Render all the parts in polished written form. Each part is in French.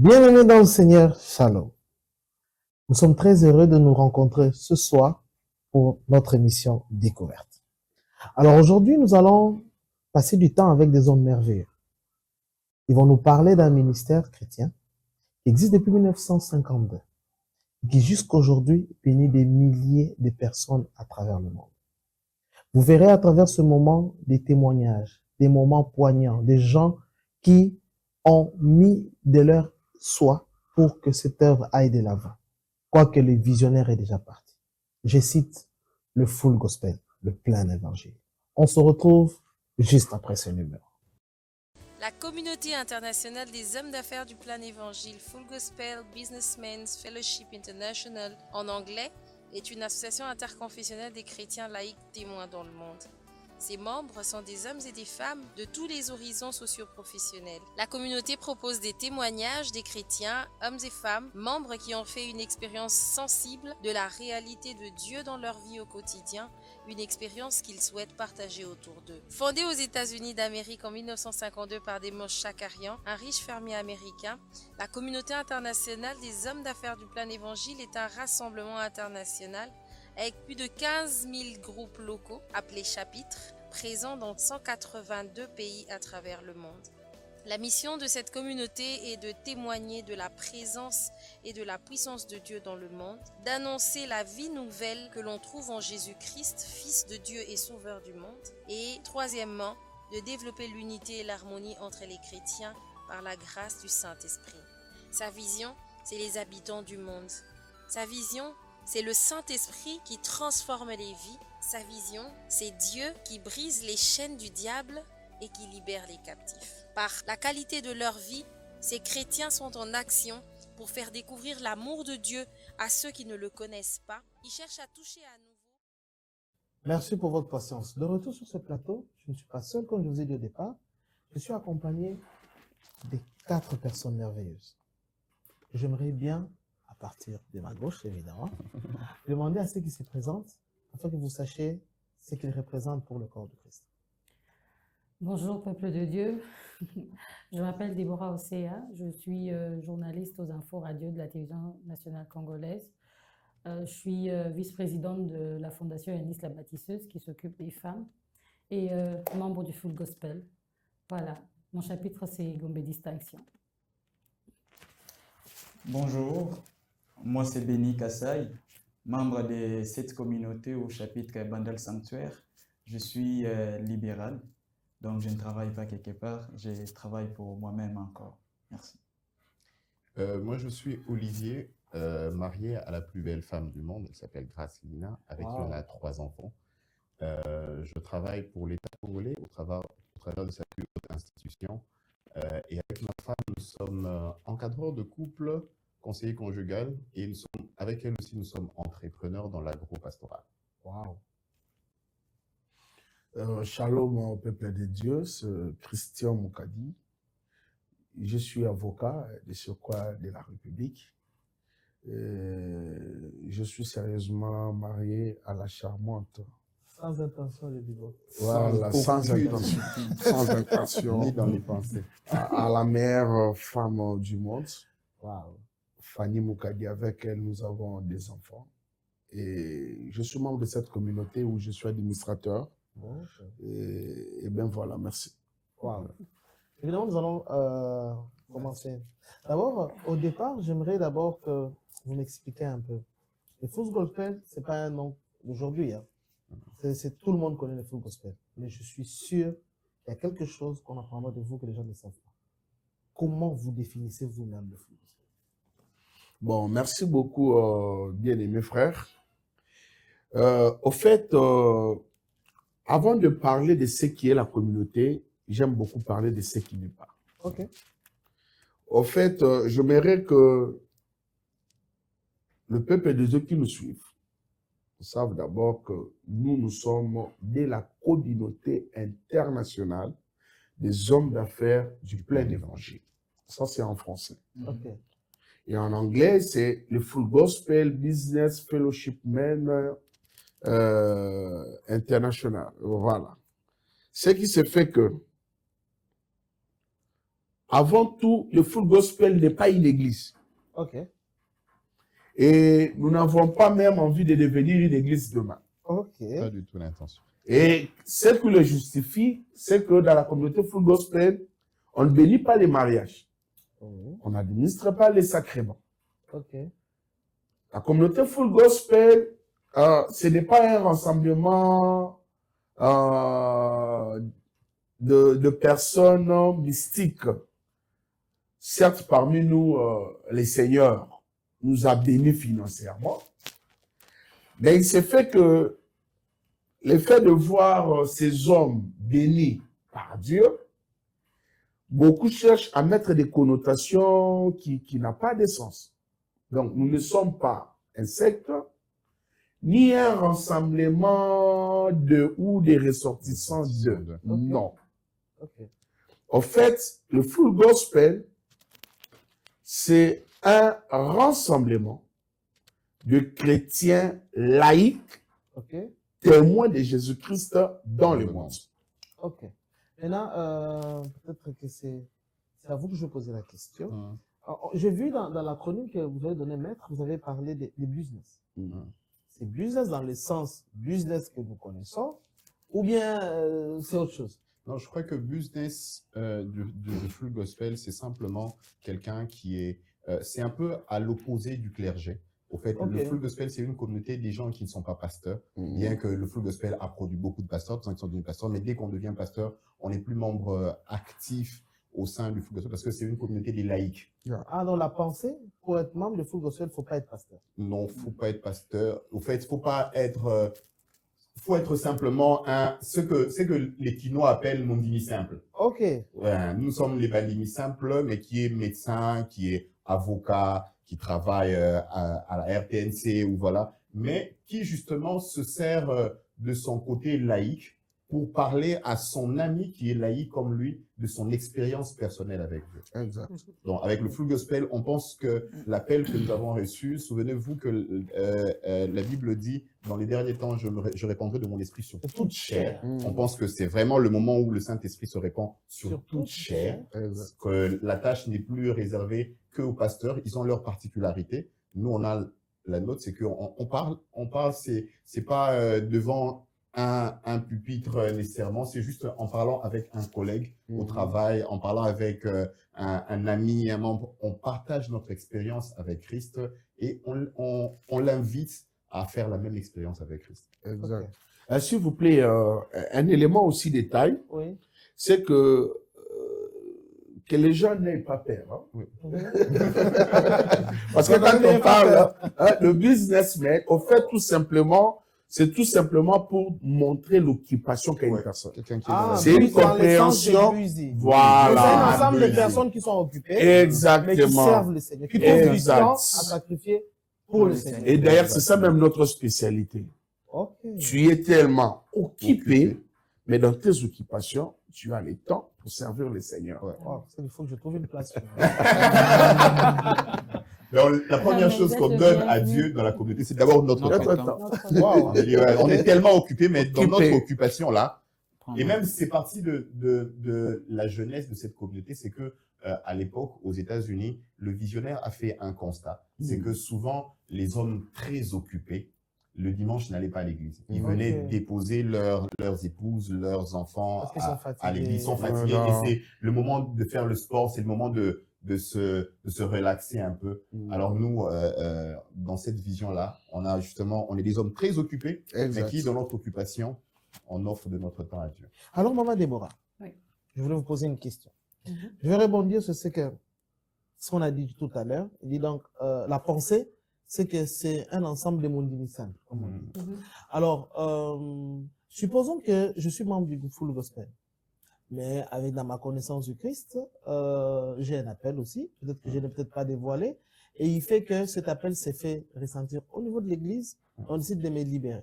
Bienvenue dans le Seigneur, Shalom. Nous sommes très heureux de nous rencontrer ce soir pour notre émission Découverte. Alors aujourd'hui, nous allons passer du temps avec des hommes merveilleux. Ils vont nous parler d'un ministère chrétien qui existe depuis 1952 et qui jusqu'aujourd'hui bénit des milliers de personnes à travers le monde. Vous verrez à travers ce moment des témoignages, des moments poignants, des gens qui ont mis de leur soi pour que cette œuvre aille de l'avant, quoique le visionnaire est déjà parti. Je cite le full gospel, le plein évangile. On se retrouve juste après ce numéro. La communauté internationale des hommes d'affaires du plein évangile Full Gospel Businessmen's Fellowship International, en anglais, est une association interconfessionnelle des chrétiens laïcs témoins dans le monde. Ses membres sont des hommes et des femmes de tous les horizons socio-professionnels. La communauté propose des témoignages des chrétiens, hommes et femmes, membres qui ont fait une expérience sensible de la réalité de Dieu dans leur vie au quotidien, une expérience qu'ils souhaitent partager autour d'eux. Fondée aux États-Unis d'Amérique en 1952 par Demos Shakarian, un riche fermier américain, la communauté internationale des hommes d'affaires du plein évangile est un rassemblement international avec plus de 15 000 groupes locaux, appelés chapitres, présents dans 182 pays à travers le monde. La mission de cette communauté est de témoigner de la présence et de la puissance de Dieu dans le monde, d'annoncer la vie nouvelle que l'on trouve en Jésus-Christ, Fils de Dieu et Sauveur du monde, et troisièmement, de développer l'unité et l'harmonie entre les chrétiens par la grâce du Saint-Esprit. Sa vision, c'est les habitants du monde. Sa vision, c'est le Saint-Esprit qui transforme les vies. Sa vision, c'est Dieu qui brise les chaînes du diable et qui libère les captifs. Par la qualité de leur vie, ces chrétiens sont en action pour faire découvrir l'amour de Dieu à ceux qui ne le connaissent pas. Ils cherchent à toucher à nouveau. Merci pour votre patience. De retour sur ce plateau, je ne suis pas seul, comme je vous ai dit au départ. Je suis accompagné de 4 personnes merveilleuses. J'aimerais bien, à partir de ma gauche évidemment, demander à ceux qui se présentent, afin que vous sachiez ce qu'ils représentent pour le corps de Christ. Bonjour peuple de Dieu, je m'appelle Déborah Osea, je suis journaliste aux infos radio de la télévision nationale congolaise. Je suis vice-présidente de la fondation Yanis la Bâtisseuse qui s'occupe des femmes et membre du Full Gospel. Voilà, mon chapitre c'est Gombe Distinction. Bonjour, moi c'est Béni Kassai, membre de cette communauté au chapitre Bandal Sanctuaire. Je suis libéral, donc je ne travaille pas quelque part, je travaille pour moi-même encore. Merci. Moi je suis Olivier, marié à la plus belle femme du monde, elle s'appelle Grace Lina, avec qui on a 3 enfants. Je travaille pour l'État congolais au travers de sa plus haute institution. Et avec ma femme, nous sommes encadreurs de couple, conseillers conjugal, et avec elle aussi, nous sommes entrepreneurs dans l'agro-pastoral. Wow. Shalom au peuple de Dieu, c'est Christian Moukadi. Je suis avocat de surcroît de la République. Je suis sérieusement marié à la charmante. Sans intention de divorce. Voilà, sans intention. Ni dans les pensées. À la meilleure femme du monde, Wow. Fanny Moukadi. Avec elle, nous avons des enfants. Et je suis membre de cette communauté où je suis administrateur. Bon, Et bien voilà, merci. wow. Évidemment, nous allons commencer. D'abord, au départ, j'aimerais d'abord que vous m'expliquiez un peu. Le Full Gospel, c'est pas un nom d'aujourd'hui. Hein. Tout le monde connaît le Full Gospel. Mais je suis sûr qu'il y a quelque chose qu'on apprendra de vous que les gens ne savent pas. Comment vous définissez vous-même le Full Gospel? Bon, merci beaucoup, bien-aimés frères. Au fait, avant de parler de ce qui est la communauté, j'aime beaucoup parler de ce qui n'est pas. Ok. Au fait, j'aimerais que le peuple de Dieu qui nous suivent savent d'abord que nous sommes de la communauté internationale des hommes d'affaires du plein évangile. Ça, c'est en français. Ok. Et en anglais, c'est le Full Gospel Business Fellowship Men International. Voilà. Ce qui se fait que avant tout, le full gospel n'est pas une église. Ok. Et nous n'avons pas même envie de devenir une église demain. Ok. Pas du tout l'intention. Et ce qui le justifie, c'est que dans la communauté full gospel, on ne bénit pas les mariages. Oui. On n'administre pas les sacrements. Ok. La communauté full gospel, ce n'est pas un rassemblement de personnes mystiques. Certes, parmi nous, les seigneurs nous a bénis financièrement, mais il s'est fait que le fait de voir ces hommes bénis par Dieu, beaucoup cherchent à mettre des connotations qui n'ont pas de sens. Donc, nous ne sommes pas un secte, ni un rassemblement de ou des ressortissants de. Non. Ok. En fait, le full gospel, c'est un rassemblement de chrétiens laïcs, Ok. témoins de Jésus-Christ dans le monde. Ok. Maintenant, peut-être que c'est à vous que je vais poser la question. Alors, j'ai vu dans la chronique que vous avez donnée, maître, vous avez parlé des business. C'est business dans le sens business que nous connaissons, ou bien c'est autre chose? Non, je crois que business du full gospel, c'est simplement quelqu'un qui est... c'est un peu à l'opposé du clergé. Au fait, Ok. le full gospel, c'est une communauté des gens qui ne sont pas pasteurs, bien que le full gospel a produit beaucoup de pasteurs, des gens qui sont devenus pasteurs, mais dès qu'on devient pasteur, on n'est plus membre actif au sein du full gospel parce que c'est une communauté des laïcs. Ah, donc la pensée, pour être membre de full gospel, il ne faut pas être pasteur. Non, faut pas être pasteur. Au fait, faut pas être... faut être simplement ce que les Quinois appellent mondini simple. Ok. Ouais, nous sommes les bandini simples, mais qui est médecin, qui est avocat, qui travaille à la RTNC ou voilà, mais qui justement se sert de son côté laïque pour parler à son ami qui est laïque comme lui de son expérience personnelle avec Dieu. Exact. Donc, avec le full gospel, on pense que l'appel que nous avons reçu, souvenez-vous que la Bible dit, dans les derniers temps, je répandrai de mon esprit sur toute chair. On pense que c'est vraiment le moment où le Saint-Esprit se répand sur toute chair, que la tâche n'est plus réservée que aux pasteurs, ils ont leur particularité. Nous, on a la nôtre, c'est qu'on parle, c'est pas devant un pupitre nécessairement, c'est juste en parlant avec un collègue au travail, en parlant avec un ami, un membre, on partage notre expérience avec Christ et on l'invite à faire la même expérience avec Christ. Exact. S'il vous plaît, un élément aussi détail, Oui. c'est que les gens n'aient pas peur. Hein. Oui. Parce que quand on parle de businessman, au fait, c'est tout simplement pour montrer l'occupation qu'a une personne. Quelqu'un qui Ah, C'est une plus dans le sens de compréhension. busy. Voilà. C'est un ensemble de busy. personnes qui sont occupées, mais qui Exactement. servent le Seigneur, qui trouvent du Exact. temps à sacrifier pour le Seigneur. Et d'ailleurs, c'est ça même notre spécialité. Ok. Tu es tellement occupé, mais dans tes occupations, tu as le temps pour servir le Seigneur. Ouais. Wow, ça, il faut que je trouve une place. Donc, la première mais chose vous qu'on êtes donne à bienvenue. Dieu dans la communauté, c'est d'abord notre Notre temps. temps. Wow. On est tellement occupé, mais dans Occupé. notre occupation là, Prendre- et même c'est parti de la jeunesse de cette communauté, c'est que à l'époque aux États-Unis, le visionnaire a fait un constat, c'est que souvent les hommes très occupés le dimanche n'allaient pas à l'église. Ils venaient Ok. déposer leurs épouses, leurs enfants Parce qu'ils sont à fatigués. l'église, ils sont fatigués Voilà. et c'est le moment de faire le sport, c'est le moment de se relaxer un peu. Alors nous, dans cette vision-là, on est des hommes très occupés, mais Exact. qui, dans notre occupation, on offre de notre temps à Dieu. Alors, Maman Déborah, Oui. je voulais vous poser une question. Mhm. Je vais rebondir sur ce qu'on a dit tout à l'heure. Il dit donc, la pensée, c'est que c'est un ensemble de mondini simples, comme on dit. Mhm. Alors, supposons que je suis membre du Full Gospel, mais avec dans ma connaissance du Christ, j'ai un appel aussi, peut-être que je n'ai peut-être pas dévoilé, et il fait que cet appel s'est fait ressentir au niveau de l'Église, on décide de me libérer.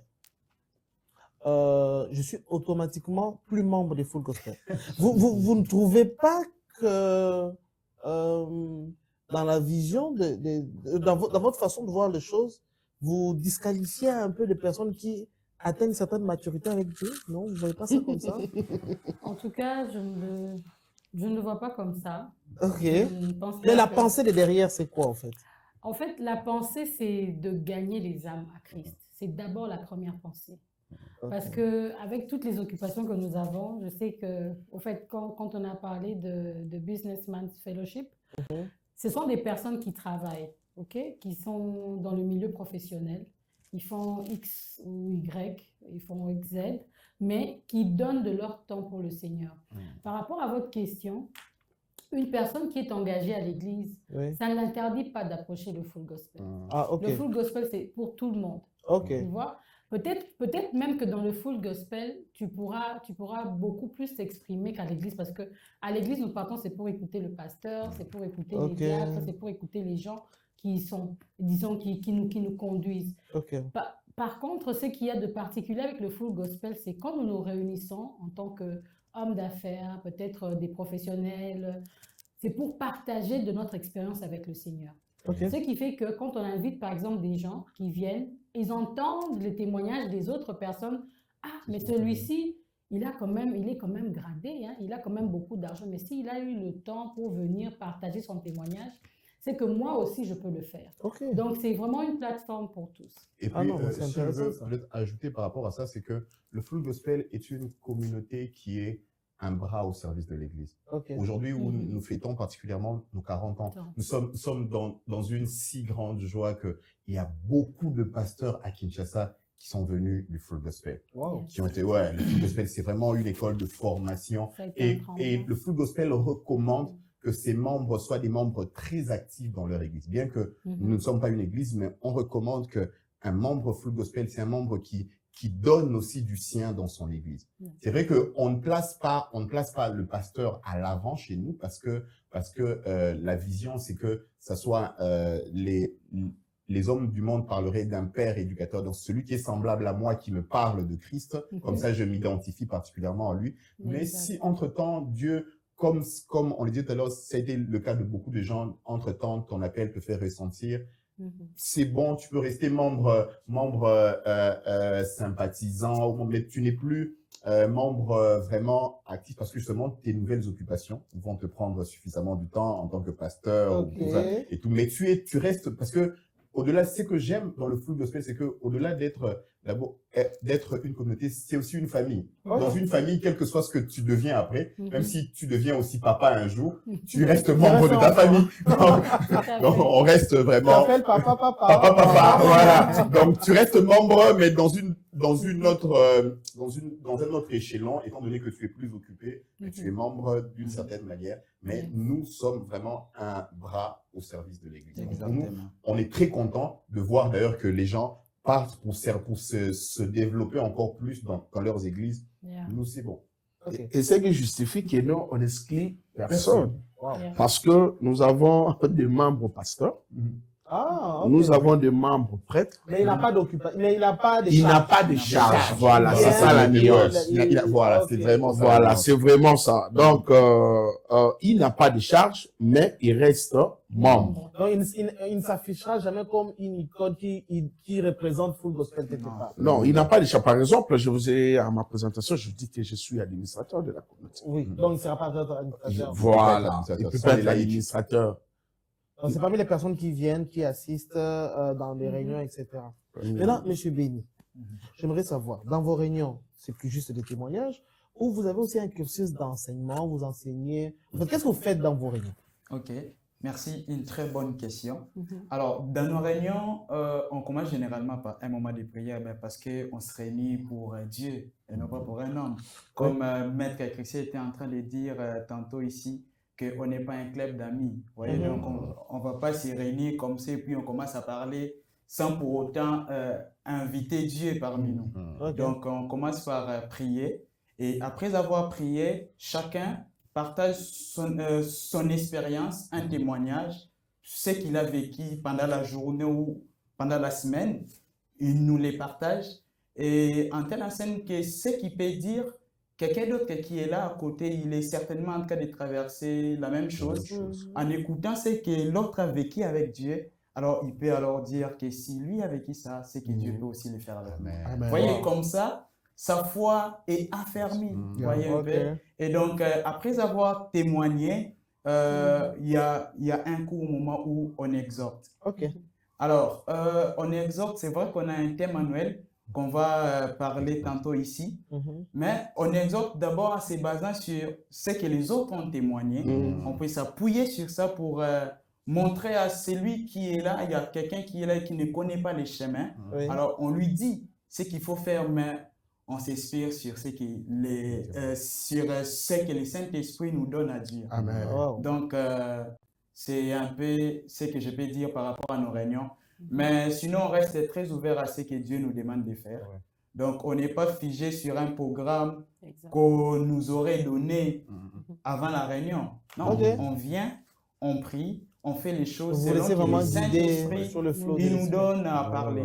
Je suis automatiquement plus membre des Full Gospel. Vous ne trouvez pas que dans la vision, dans votre façon de voir les choses, vous disqualifiez un peu des personnes qui atteignent une certaine maturité avec Dieu? Non, vous ne voyez pas ça comme ça? En tout cas, je ne Je ne le vois pas comme ça. Ok. Je ne pense Mais pas la que- pensée de derrière, c'est quoi en fait? En fait, la pensée, c'est de gagner les âmes à Christ. C'est d'abord la première pensée. Parce Ok. que avec toutes les occupations que nous avons, je sais que, au fait, quand on a parlé de Businessman's Fellowship, Mhm. ce sont des personnes qui travaillent, ok, qui sont dans le milieu professionnel. Ils font X ou Y, ils font XZ, mais qui donnent de leur temps pour le Seigneur. Par rapport à votre question, une personne qui est engagée à l'Église, Oui. ça ne l'interdit pas d'approcher le full gospel. Ah, ok. Le full gospel, c'est pour tout le monde. Ok. Tu vois? Peut-être même que dans le full gospel, tu pourras beaucoup plus t'exprimer qu'à l'église parce que à l'église, nous partons, c'est pour écouter le pasteur, c'est pour écouter les Ok. diacres, c'est pour écouter les gens qui sont, disons, qui nous conduisent. Ok. Par contre, ce qu'il y a de particulier avec le full gospel, c'est quand nous nous réunissons en tant qu'hommes d'affaires, peut-être des professionnels, c'est pour partager de notre expérience avec le Seigneur. Ok. Ce qui fait que quand on invite par exemple des gens qui viennent, ils entendent les témoignages des autres personnes. Ah, mais celui-ci, il est quand même gradé, hein, il a quand même beaucoup d'argent. Mais s'il a eu le temps pour venir partager son témoignage, c'est que moi aussi je peux le faire. Ok. Donc c'est vraiment une plateforme pour tous. Et Ah puis, non, c'est si je intéressant, veux ça. peut-être ajouter par rapport à ça, c'est que le Full Gospel est une communauté qui est un bras au service de l'Église. Ok. Aujourd'hui, où Mhm. nous fêtons particulièrement nos 40 ans, Attends. nous sommes dans une si grande joie qu'il y a beaucoup de pasteurs à Kinshasa qui sont venus du Full Gospel. Wow. Qui ont été, ouais, le Full Gospel, c'est vraiment une école de formation. Ça a été un Et tremplin. le Full Gospel recommande que ses membres soient des membres très actifs dans leur église. Bien que nous ne sommes pas une église, mais on recommande qu'un membre Full Gospel, c'est un membre qui donne aussi du sien dans son église. C'est vrai qu'on ne place pas le pasteur à l'avant chez nous parce que la vision, c'est que ça soit les hommes du monde parleraient d'un père éducateur, donc celui qui est semblable à moi, qui me parle de Christ, comme ça je m'identifie particulièrement à lui. Mais Exact. si entre-temps, Dieu, comme on le disait tout à l'heure, ça a été le cas de beaucoup de gens, entre-temps, ton appel te fait ressentir, c'est bon, tu peux rester membre sympathisant, mais tu n'es plus membre vraiment actif parce que justement, tes nouvelles occupations vont te prendre suffisamment du temps en tant que pasteur Ok. et tout. Mais tu restes, parce que au-delà, ce que j'aime dans le Full Gospel, c'est que au-delà d'être une communauté, c'est aussi une famille. Ok. Dans une famille, quel que soit ce que tu deviens après, même si tu deviens aussi papa un jour, tu restes Tu membre restes de ta enfant. famille. Tout à fait. Donc, on reste Tu vraiment t'appelles papa, papa. papa, voilà. Donc, tu restes membre, mais dans un autre échelon, étant donné que tu es plus occupé, que tu es membre d'une certaine manière. Mais nous sommes vraiment un bras au service de l'Église. Donc, nous, Exactement. on est très content de voir d'ailleurs que les gens partent pour se développer encore plus dans leurs églises. Yeah. Nous, c'est bon. Ok. Et ce qui justifie que nous, on n'exclut personne. Wow. Yeah. Parce que nous avons des membres pasteurs, Ah, ok. nous avons des membres prêtres. Mais il n'a pas d'occupation. Mais il n'a pas de Il n'a charge. pas de charge. Voilà, Il c'est est- ça la il est- nuance. Voilà, Ok. c'est vraiment ça. Voilà, c'est vraiment ça. Donc, il n'a pas de charge, mais il reste membre. Donc, il ne s'affichera jamais comme une icône qui représente Full Gospel quelque Non. part. Non, il n'a pas de charge. Par exemple, je vous ai, à ma présentation, je vous dis que je suis administrateur de la communauté. Oui, donc il ne sera pas administrateur. Voilà, il administrateur. peut Sans pas les être laïcs. administrateur. Donc, c'est parmi les personnes qui viennent, qui assistent dans des réunions, etc. Maintenant, Monsieur Béni, j'aimerais savoir, dans vos réunions, c'est plus juste des témoignages, ou vous avez aussi un cursus d'enseignement, vous enseignez. En fait, qu'est-ce que vous faites dans vos réunions? Ok, merci. Une très bonne question. Mhm. Alors, dans nos réunions, on commence généralement par un moment de prière parce qu'on se réunit pour Dieu et non pas pour un homme. Comme Maître Christian était en train de dire tantôt ici, qu'on n'est pas un club d'amis. Vous voyez, donc on ne va pas se réunir comme ça et puis on commence à parler sans pour autant inviter Dieu parmi nous. Ok. Donc, on commence par prier. Et après avoir prié, chacun partage son expérience, un témoignage, ce qu'il a vécu pendant la journée ou pendant la semaine. Il nous les partage. Et en telle enseigne que ce qu'il peut dire, quelqu'un d'autre qui est là à côté, il est certainement en train de traverser la même chose. En écoutant ce que l'autre a vécu avec Dieu, alors il peut alors dire que si lui a vécu ça, c'est que Dieu peut aussi le faire avec nous. Amen. Amen. Vous voyez, comme ça, sa foi est affermie. Vous voyez un Ok. peu. Et donc, après avoir témoigné, il y a un court moment où on exhorte. Ok. Alors, on exhorte, c'est vrai qu'on a un thème annuel qu'on va parler tantôt ici, mais on exhorte d'abord en se basant sur ce que les autres ont témoigné. On peut s'appuyer sur ça pour montrer à celui qui est là, il y a quelqu'un qui est là et qui ne connaît pas les chemins. Oui. Alors, on lui dit ce qu'il faut faire, mais on s'inspire sur ce que le Saint-Esprit nous donne à dire. Amen. Wow. Donc, c'est un peu ce que je peux dire par rapport à nos réunions. Mais sinon, on reste très ouvert à ce que Dieu nous demande de faire. Ouais. Donc, on n'est pas figé sur un programme Exact. qu'on nous aurait donné avant la réunion. Non, Ok. on vient, on prie, on fait les choses Vous selon laissez que vraiment le guider Saint-Esprit sur le flot de il nous l'esprit. donne à parler.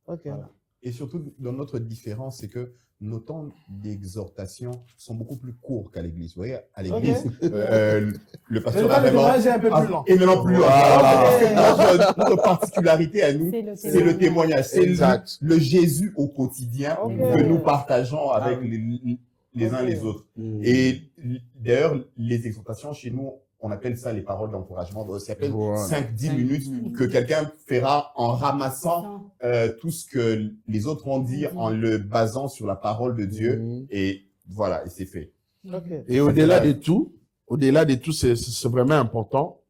Ok. Voilà. Et surtout, dans notre différence, c'est que nos temps d'exhortation sont beaucoup plus courts qu'à l'église. Vous voyez, à l'église, le pasteur Le a temps de vraiment... témoignage est un peu plus lent. Et maintenant plus long. Parce que notre particularité à nous, c'est le témoignage. C'est Exact. le Jésus au quotidien Ok. que nous partageons avec Ah les uns Ok. les autres. Et d'ailleurs, les exhortations chez nous, on appelle ça les paroles d'encouragement. Ça s'appelle Voilà. 5-10 5-10 minutes minutes. que quelqu'un fera en ramassant tout ce que les autres vont dire en le basant sur la parole de Dieu. Et voilà, et c'est fait. Ok. Et au-delà de tout, c'est vraiment important.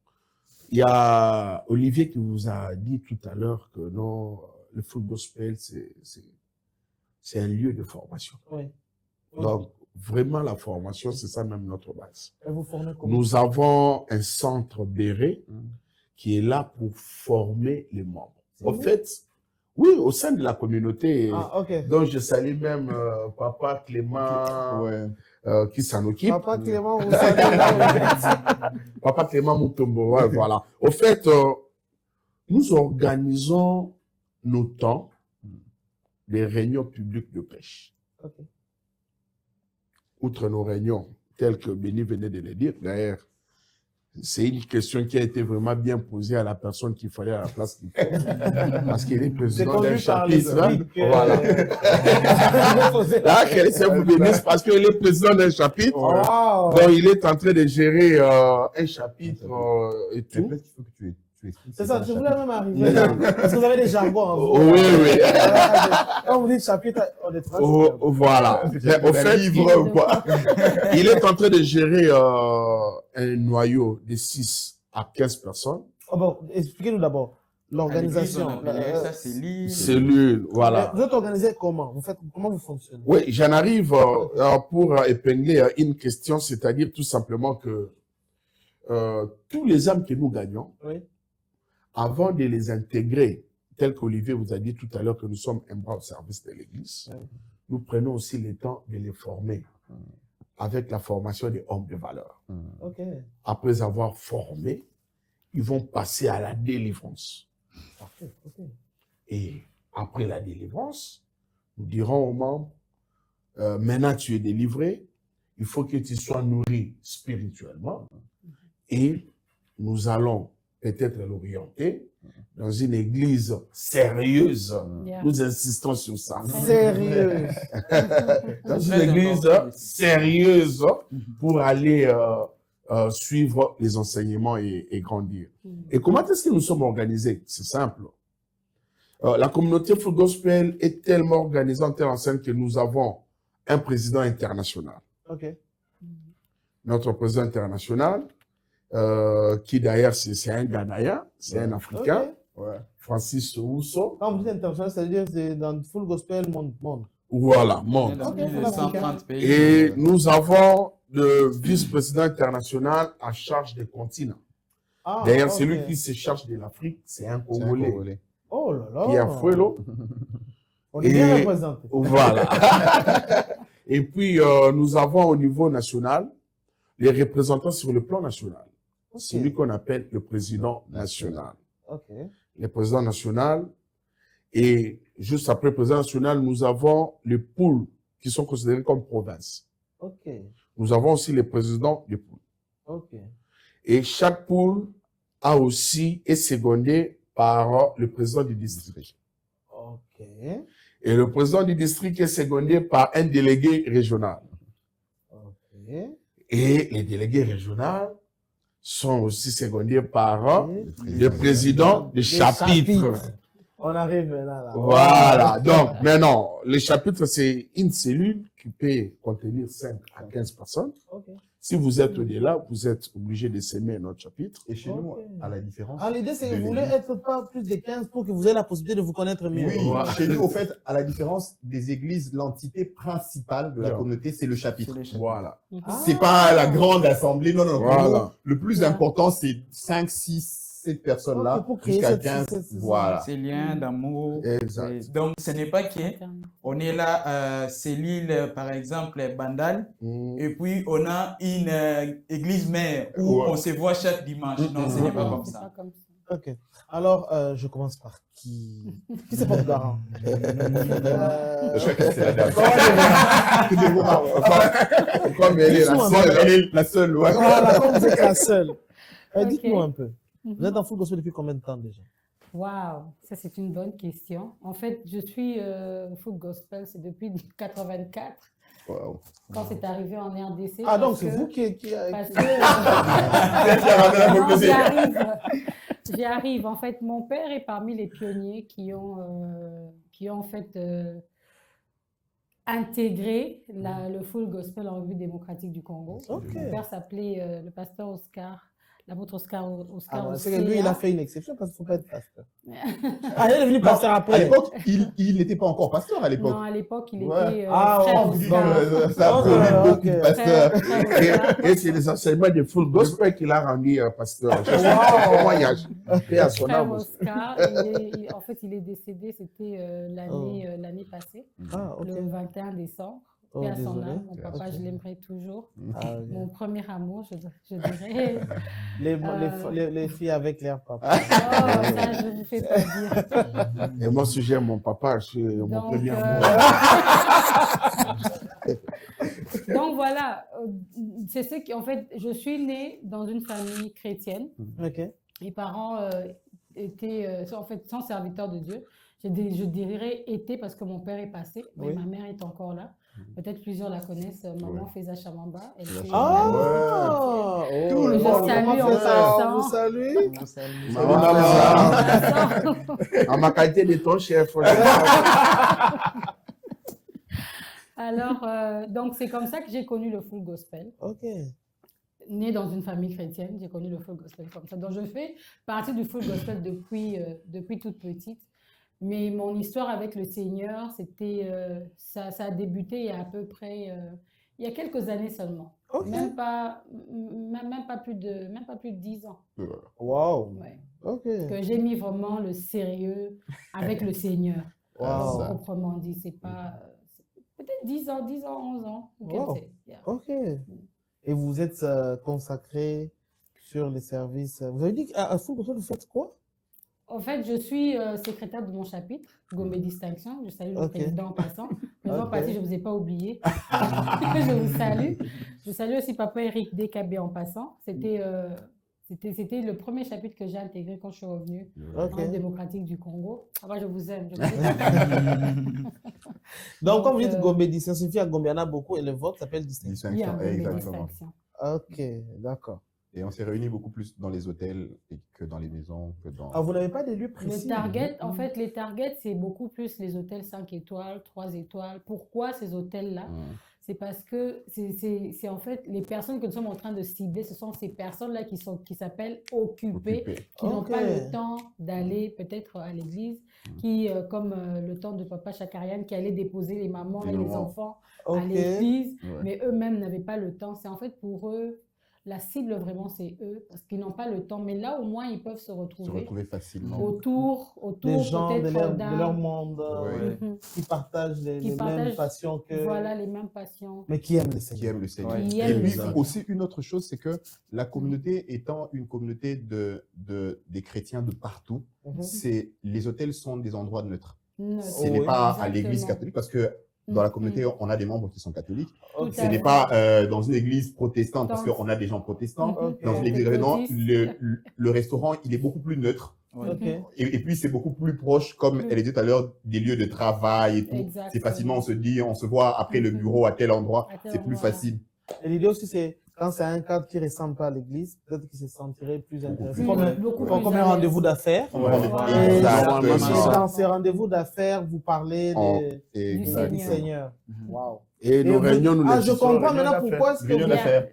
Il y a Olivier qui vous a dit tout à l'heure que non, le Full Gospel, c'est un lieu de formation. Oui. Donc, vraiment, la formation, c'est ça même notre base. Et vous formez comment? Nous avons un centre Béret qui est là pour former les membres. C'est En vous? fait, oui, au sein de la communauté, Ah, ok. dont je salue même Papa Clément, Ouais. qui s'en occupe. Papa Clément, vous savez. Papa Clément Moutombo, ouais, voilà. Au fait, nous organisons nos temps des réunions publiques de pêche. Ok. Outre nos réunions, telles que Béni venait de le dire, d'ailleurs, c'est une question qui a été vraiment bien posée à la personne qu'il fallait à la place qu'il faut. Parce qu'il est président d'un chapitre. Hein? Voilà. Là, que ça vous bénisse parce qu'il est président d'un chapitre. Wow. Donc, il est en train de gérer un chapitre et Mais tout. peut-être qu'il faut que tu expliques. C'est ça, je voulais même arriver Oui. là. Parce que vous avez des jargons. Hein, vous. Oui, oui. Quand vous dites chapitre, on est très Voilà. Mais au fait, livre ou quoi? il est en train de gérer un noyau de 6 à 15 personnes. Oh, bon, expliquez-nous d'abord l'organisation. À l'église, on appelait ça cellule. Cellules, voilà. Vous êtes organisé comment? Comment vous fonctionnez? Oui, j'en arrive pour épingler une question, c'est-à-dire tout simplement que tous les âmes que nous gagnons, Oui. avant de les intégrer, tel qu'Olivier vous a dit tout à l'heure que nous sommes un bras au service de l'Église, nous prenons aussi le temps de les former avec la formation des hommes de valeur. Ok. Après avoir formé, ils vont passer à la délivrance. Parfait. Ok. Et après la délivrance, nous dirons aux membres, maintenant tu es délivré, il faut que tu sois nourri spirituellement et nous allons peut-être l'orienter dans une église sérieuse. Nous insistons sur ça. Sérieux. Dans une Très église important. sérieuse pour aller suivre les enseignements et grandir. Et comment est-ce que nous sommes organisés? C'est simple. La communauté Full Gospel est tellement organisée en telle enseigne que nous avons un président international. Ok. Notre président international, qui d'ailleurs c'est un Ghanéen, c'est un Africain, Ok. Francis Ousso. Quand vous dites international, c'est-à-dire c'est dans le Full Gospel monde. Voilà, On est monde. dans Ok, plus de voilà, 130 pays. Et nous avons le vice-président international à charge des continents. Ah, D'ailleurs, ok. celui qui se charge de l'Afrique, c'est un Congolais. Oh là là. Qui est à Fouelo. On est bien Et- représenté. Voilà. Et puis, nous avons au niveau national les représentants sur le plan national. Ok. Celui qu'on appelle le président national. Ok. Le président national. Et juste après le président national, nous avons les pôles qui sont considérés comme provinces. Ok. Nous avons aussi les présidents des pôles. Ok. Et chaque pôle a aussi est secondé par le président du district. Ok. Et le président du district est secondé par un délégué régional. Ok. Et les délégués régionaux sont aussi secondés par Et le président du chapitre. On arrive là. Voilà. Donc, maintenant, le chapitre, c'est une cellule qui peut contenir 5 à 15 personnes. Ok. Si vous êtes au-delà, vous êtes obligé de s'aimer notre chapitre. Et chez nous, à la différence. Ah, l'idée, c'est que de vous voulez l'église- être pas plus de 15 pour que vous ayez la possibilité de vous connaître mieux. Oui, Voilà. chez nous, au fait, à la différence des églises, l'entité principale de la Yeah. communauté, c'est le chapitre. C'est les chapitres. Voilà. Ah. C'est pas la grande assemblée. Non, non, non. Pour Voilà. nous, le plus Yeah. important, c'est 5, 6, 7 personnes-là, Ok, pour créer jusqu'à cette- 15. cette- Voilà. Ces liens d'amour. Exact. Et donc, ce n'est pas qu'on est là, c'est l'île, par exemple, Bandal, Mm. et puis on a une église mère où Ouais. on se voit chaque dimanche. Non, ce n'est pas Non, comme c'est ça. pas comme ça. Ok. Alors, je commence par qui? Qui c'est votre parent? Je crois que c'est la dame. Comme elle est la Dites-moi, seule. Elle est la seule, ouais. Voilà, comme vous êtes la seule. Ok. Dites-moi un peu. Vous Mhm. êtes en full gospel depuis combien de temps déjà? Waouh, ça c'est une bonne question. En fait, je suis au full gospel, c'est depuis 84, Wow. quand c'est arrivé en RDC. Ah, donc parce c'est que- vous qui Parce que, Non, non, j'y arrive. En fait, mon père est parmi les pionniers qui ont en fait intégré le full gospel en République démocratique du Congo. Ok. Mon père s'appelait le pasteur Oscar, l'apôtre Oscar Ah, ouais, c'est que Osea. lui, il a fait une exception parce qu'il ne faut pas être pasteur. Ah, il est devenu pasteur À après. l'époque, il n'était pas encore pasteur à l'époque. Non, à l'époque, il Ouais. était Ah, frère oh, Vous dites Oscar. que ça a Ok, produit beaucoup ok. de pasteurs. Et c'est les enseignements de full gospel qu'il a rendu pasteur. Je sais pas comment il a fait à son Frère âme. Oscar, en fait, il est décédé, c'était l'année passée, Ah, ok. le 21 décembre. Oh, Paix à son désolé. âme. Mon papa, Ok. je l'aimerai toujours. Ah, ok. Mon premier amour, je dirais. Les filles avec l'air papa. Oh, ça, je ne vous fais pas dire. Et moi, si j'aime mon papa, c'est mon Donc, premier euh, amour. Donc voilà, c'est ce qui, en fait, je suis née dans une famille chrétienne. Ok. Mes parents étaient, en fait, sans serviteurs de Dieu. Je dirais étaient parce que mon père est passé, mais Oui. ma mère est encore là. Peut-être plusieurs la connaissent. Maman Feza Chamamba. Elle fait, Ah! Tout le je monde salue comment en fait ça? passant. Vous salue? Maman, Passant. en ma qualité de ton chef. Alors, donc c'est comme ça que j'ai connu le full gospel. Ok. Née dans une famille chrétienne, j'ai connu le full gospel comme ça. Donc, je fais partie du full gospel depuis toute petite. Mais mon histoire avec le Seigneur, ça a débuté il y a à peu près, il y a quelques années seulement. Ok. Même pas plus de 10 ans. Wow. Ouais. Ok. Que j'ai mis vraiment le sérieux avec le Seigneur. Wow. Ça. Proprement dit, c'est pas, peut-être 10 ans, 11 ans. Wow. Yeah. Ok. Et vous êtes consacré sur les services. Vous avez dit qu'à Full Gospel, vous faites quoi? En fait, je suis secrétaire de mon chapitre, Gombe Distinction. Je salue le Ok. président en passant. Mais en Ok. passant, je ne vous ai pas oublié. Je vous salue. Je salue aussi papa Eric DKB en passant. C'était le premier chapitre que j'ai intégré quand je suis revenue en Ok. démocratique du Congo. Ah bah, je vous aime. Je vous aime. Donc, comme vous dites euh, Gombe Distinction, ça suffit à Gombe, il y en a beaucoup et le vote s'appelle Distinction. Il y a Distinction, Gombe exactement. Distinction. Ok, d'accord. Et on s'est réunis beaucoup plus dans les hôtels que dans les maisons, que dans... Ah, vous n'avez pas des lieux précis? Le target, en fait, les targets, c'est beaucoup plus les hôtels 5 étoiles, 3 étoiles. Pourquoi ces hôtels-là? C'est parce que c'est en fait les personnes que nous sommes en train de cibler, ce sont ces personnes-là qui s'appellent occupées, qui n'ont Ok. pas le temps d'aller peut-être à l'église, qui, comme le temps de papa Chakarian, qui allait déposer les mamans et les Évidemment. enfants à Ok. l'église, Ouais. mais eux-mêmes n'avaient pas le temps. C'est en fait pour eux, la cible vraiment, c'est eux, parce qu'ils n'ont pas le temps. Mais là, au moins, ils peuvent se Se retrouver retrouver facilement. autour Des gens de peut-être leur monde Ouais. Mhm. qui partagent les mêmes partagent, passions que... Voilà, les mêmes passions. Mais qui aiment le Qui Seigneur. aiment le Seigneur. Ouais. Qui Et aiment le puis Seigneur. aussi une autre chose, c'est que la communauté étant une communauté des chrétiens de partout, Mhm. les hôtels sont des endroits neutres. Neutre. Ce Oh, n'est oui. pas à l'église Exactement. catholique, parce que dans la communauté, on a des membres qui sont catholiques. Tout Ok. à Ce n'est fait. pas dans une église protestante, parce Dans- qu'on a des gens protestants. Mhm. Ok. Dans une église, non, Pentecôtiste. le restaurant, il est beaucoup plus neutre. Ouais. Ok. Et puis, c'est beaucoup plus proche, comme elle a dit tout à l'heure, des lieux de travail et tout. Exactement. C'est facilement, on se dit, on se voit après le bureau à tel endroit. À tel C'est plus endroit. facile. Et l'idée aussi, c'est quand c'est un cadre qui ne ressemble pas à l'église, peut-être qu'il se sentirait plus intéressé. plus- beaucoup Comme plus un à rendez-vous l'aise. d'affaires. Voilà. Et, Exactement. et dans ces rendez-vous d'affaires, vous parlez du Seigneur. Seigneur. Mhm. Waouh. Et nos vous- réunions, nous Ah, les je titrons comprends réunions maintenant d'affaires. pourquoi est-ce que Réunion vous... d'affaires.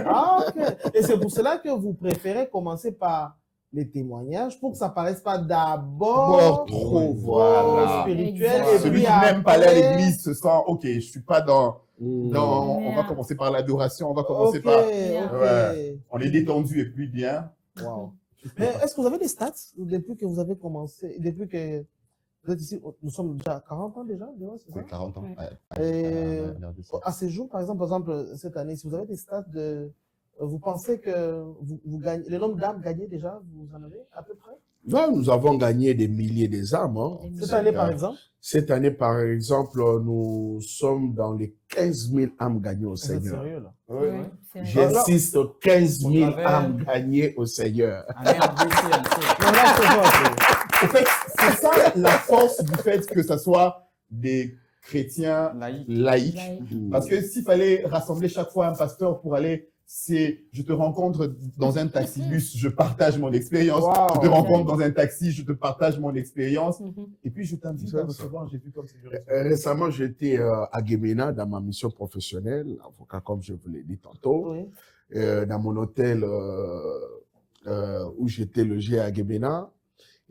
Ah, ok. Et c'est pour cela que vous préférez commencer par les témoignages pour que ça paraisse pas d'abord trop, voilà. spirituel Exact. et Celui puis qui n'aime pas aller à après- l'église se sent, ok, je suis pas dans, Mm. on va commencer par l'adoration, on va commencer Ok, par, ok. Ouais. on est détendu et puis bien. Wow. Mais est-ce que vous avez des stats depuis que vous avez commencé, depuis que vous êtes ici, nous sommes déjà à 40 ans déjà, c'est ça? C'est 40 ans. Ouais. Et à l'heure de ça. à ces jours, par exemple, cette année, si vous avez des stats de, vous pensez que vous gagnez, le nombre d'âmes gagnées déjà, vous en avez à peu près? Là, nous avons gagné des milliers d'âmes. Hein. Cette année, par exemple? Cette année, par exemple, nous sommes dans les 15 000 âmes gagnées au Vous êtes Seigneur. sérieux, là? Oui, c'est vrai. J'insiste, 15 000 Au travers- âmes gagnées au Seigneur. Amen, apprécié, un peu. Non, là, c'est quoi, c'est- En fait, c'est ça la force du fait que ça soit des chrétiens Laïque. laïques. Laïque. Parce que s'il fallait rassembler chaque fois un pasteur pour aller, c'est je te rencontre dans un taxi-bus, je partage mon expérience. Wow. Je te rencontre dans un taxi, je te partage mon expérience. Mhm. Et puis je t'invite C'est à ça. recevoir Jésus comme Seigneur. Récemment, j'étais à Guémena dans ma mission professionnelle, avocat comme je vous l'ai dit tantôt, Oui. dans mon hôtel où j'étais logé à Guémena.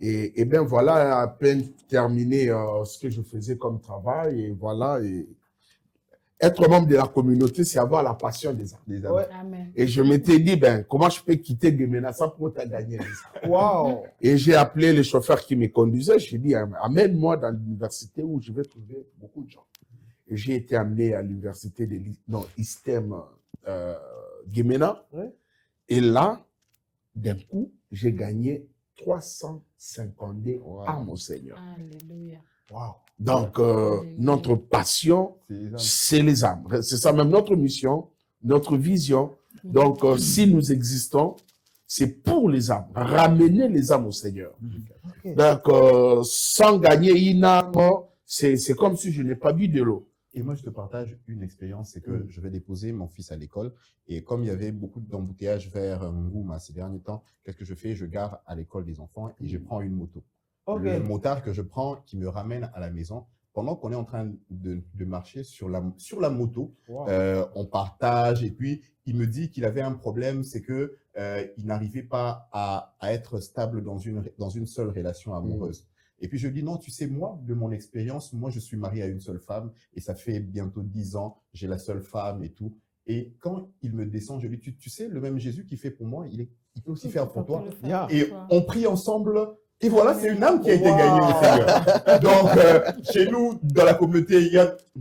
Et bien voilà, à peine terminé ce que je faisais comme travail, et voilà. Et être membre de la communauté, c'est avoir la passion des âmes. Ouais. Amen. Et je m'étais dit, ben, comment je peux quitter Guémena sans pour te gagner les âmes? Wow. Et j'ai appelé le chauffeur qui me conduisait. J'ai dit, amène-moi dans l'université où je vais trouver beaucoup de gens. Et j'ai été amené à l'université de ISTEM Guémena. Ouais. Et là, d'un coup, j'ai gagné 352 âmes au Seigneur. Alléluia. Wow. Donc, Alléluia. notre passion, c'est les âmes. C'est ça même notre mission, notre vision. Donc, si nous existons, c'est pour les âmes, ramener les âmes au Seigneur. Ok. Donc, sans gagner une âme, c'est comme si je n'ai pas bu de l'eau. Et moi, je te partage une expérience, c'est que je vais déposer mon fils à l'école. Et comme il y avait beaucoup d'embouteillages vers Ngouma ces derniers temps, qu'est-ce que je fais? Je gare à l'école des enfants et je prends une moto. Ok. Le motard que je prends qui me ramène à la maison, pendant qu'on est en train de marcher sur la moto, Wow. on partage et puis il me dit qu'il avait un problème, c'est que il n'arrivait pas à être stable dans une seule relation amoureuse. Et puis je lui dis non, tu sais, moi, de mon expérience, moi je suis marié à une seule femme et ça fait bientôt 10 ans, j'ai la seule femme et tout. Et quand il me descend, je lui dis, tu sais, le même Jésus qui fait pour moi, il peut aussi faire pour toi. Yeah. Et on prie ensemble. Et voilà, c'est une âme qui a été gagnée au Seigneur. Donc, chez nous, dans la communauté, il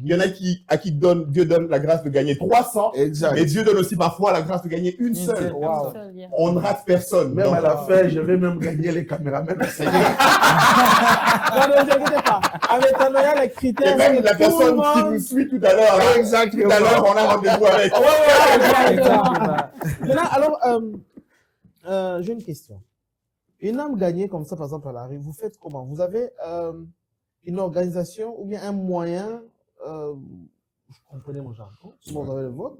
y en a à qui Dieu donne la grâce de gagner 300, Exact. mais Dieu donne aussi parfois la grâce de gagner une seule. Wow. On ne rate personne. Même Donc, à la fin, je vais même gagner les caméramans au Seigneur. Non, ne vous inquiétez pas. Avec Anoya, les critères, et même c'est la tout personne le qui monde- nous suit tout à l'heure, là, Exactement. tout à l'heure, on a rendez-vous avec. Maintenant, alors, j'ai une question. Une âme gagnée comme ça, par exemple, à la rue, vous faites comment? Vous avez une organisation ou bien un moyen, je comprenais mon jargon, sinon vous avez le vôtre,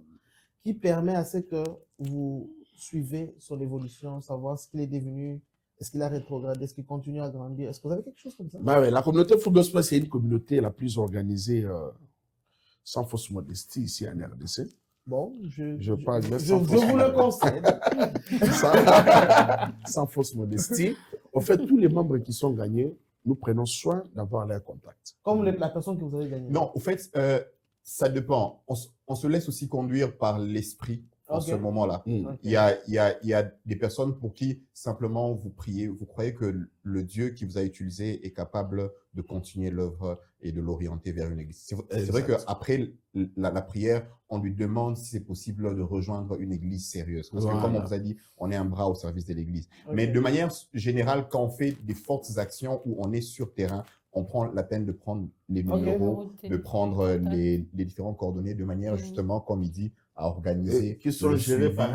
qui permet à ce que vous suivez son évolution, savoir ce qu'il est devenu, est-ce qu'il a rétrogradé, est-ce qu'il continue à grandir, est-ce que vous avez quelque chose comme ça? Bah ouais, la communauté Full Gospel, c'est une communauté la plus organisée, sans fausse modestie, ici en RDC. Bon, Je parle bien je sans fausse vous le modestie. conseille. Sans fausse modestie. En fait, tous les membres qui sont gagnés, nous prenons soin d'avoir leur contact. Comme la personne que vous avez gagnée. Non, au fait, ça dépend. On se laisse aussi conduire par l'esprit en Ok. ce moment-là. Ok. Il y a des personnes pour qui simplement vous priez, vous croyez que le Dieu qui vous a utilisé est capable de continuer l'œuvre et de l'orienter vers une église. C'est vrai Exact. qu'après la prière, on lui demande si c'est possible de rejoindre une église sérieuse. Parce que comme on vous a dit, on est un bras au service de l'église. Ok. Mais de manière générale, quand on fait des fortes actions où on est sur terrain, on prend la peine de prendre les Ok. numéros, de prendre les différents coordonnées de manière Mhm. justement, comme il dit, organiser. Qui sont le gérés suivi. par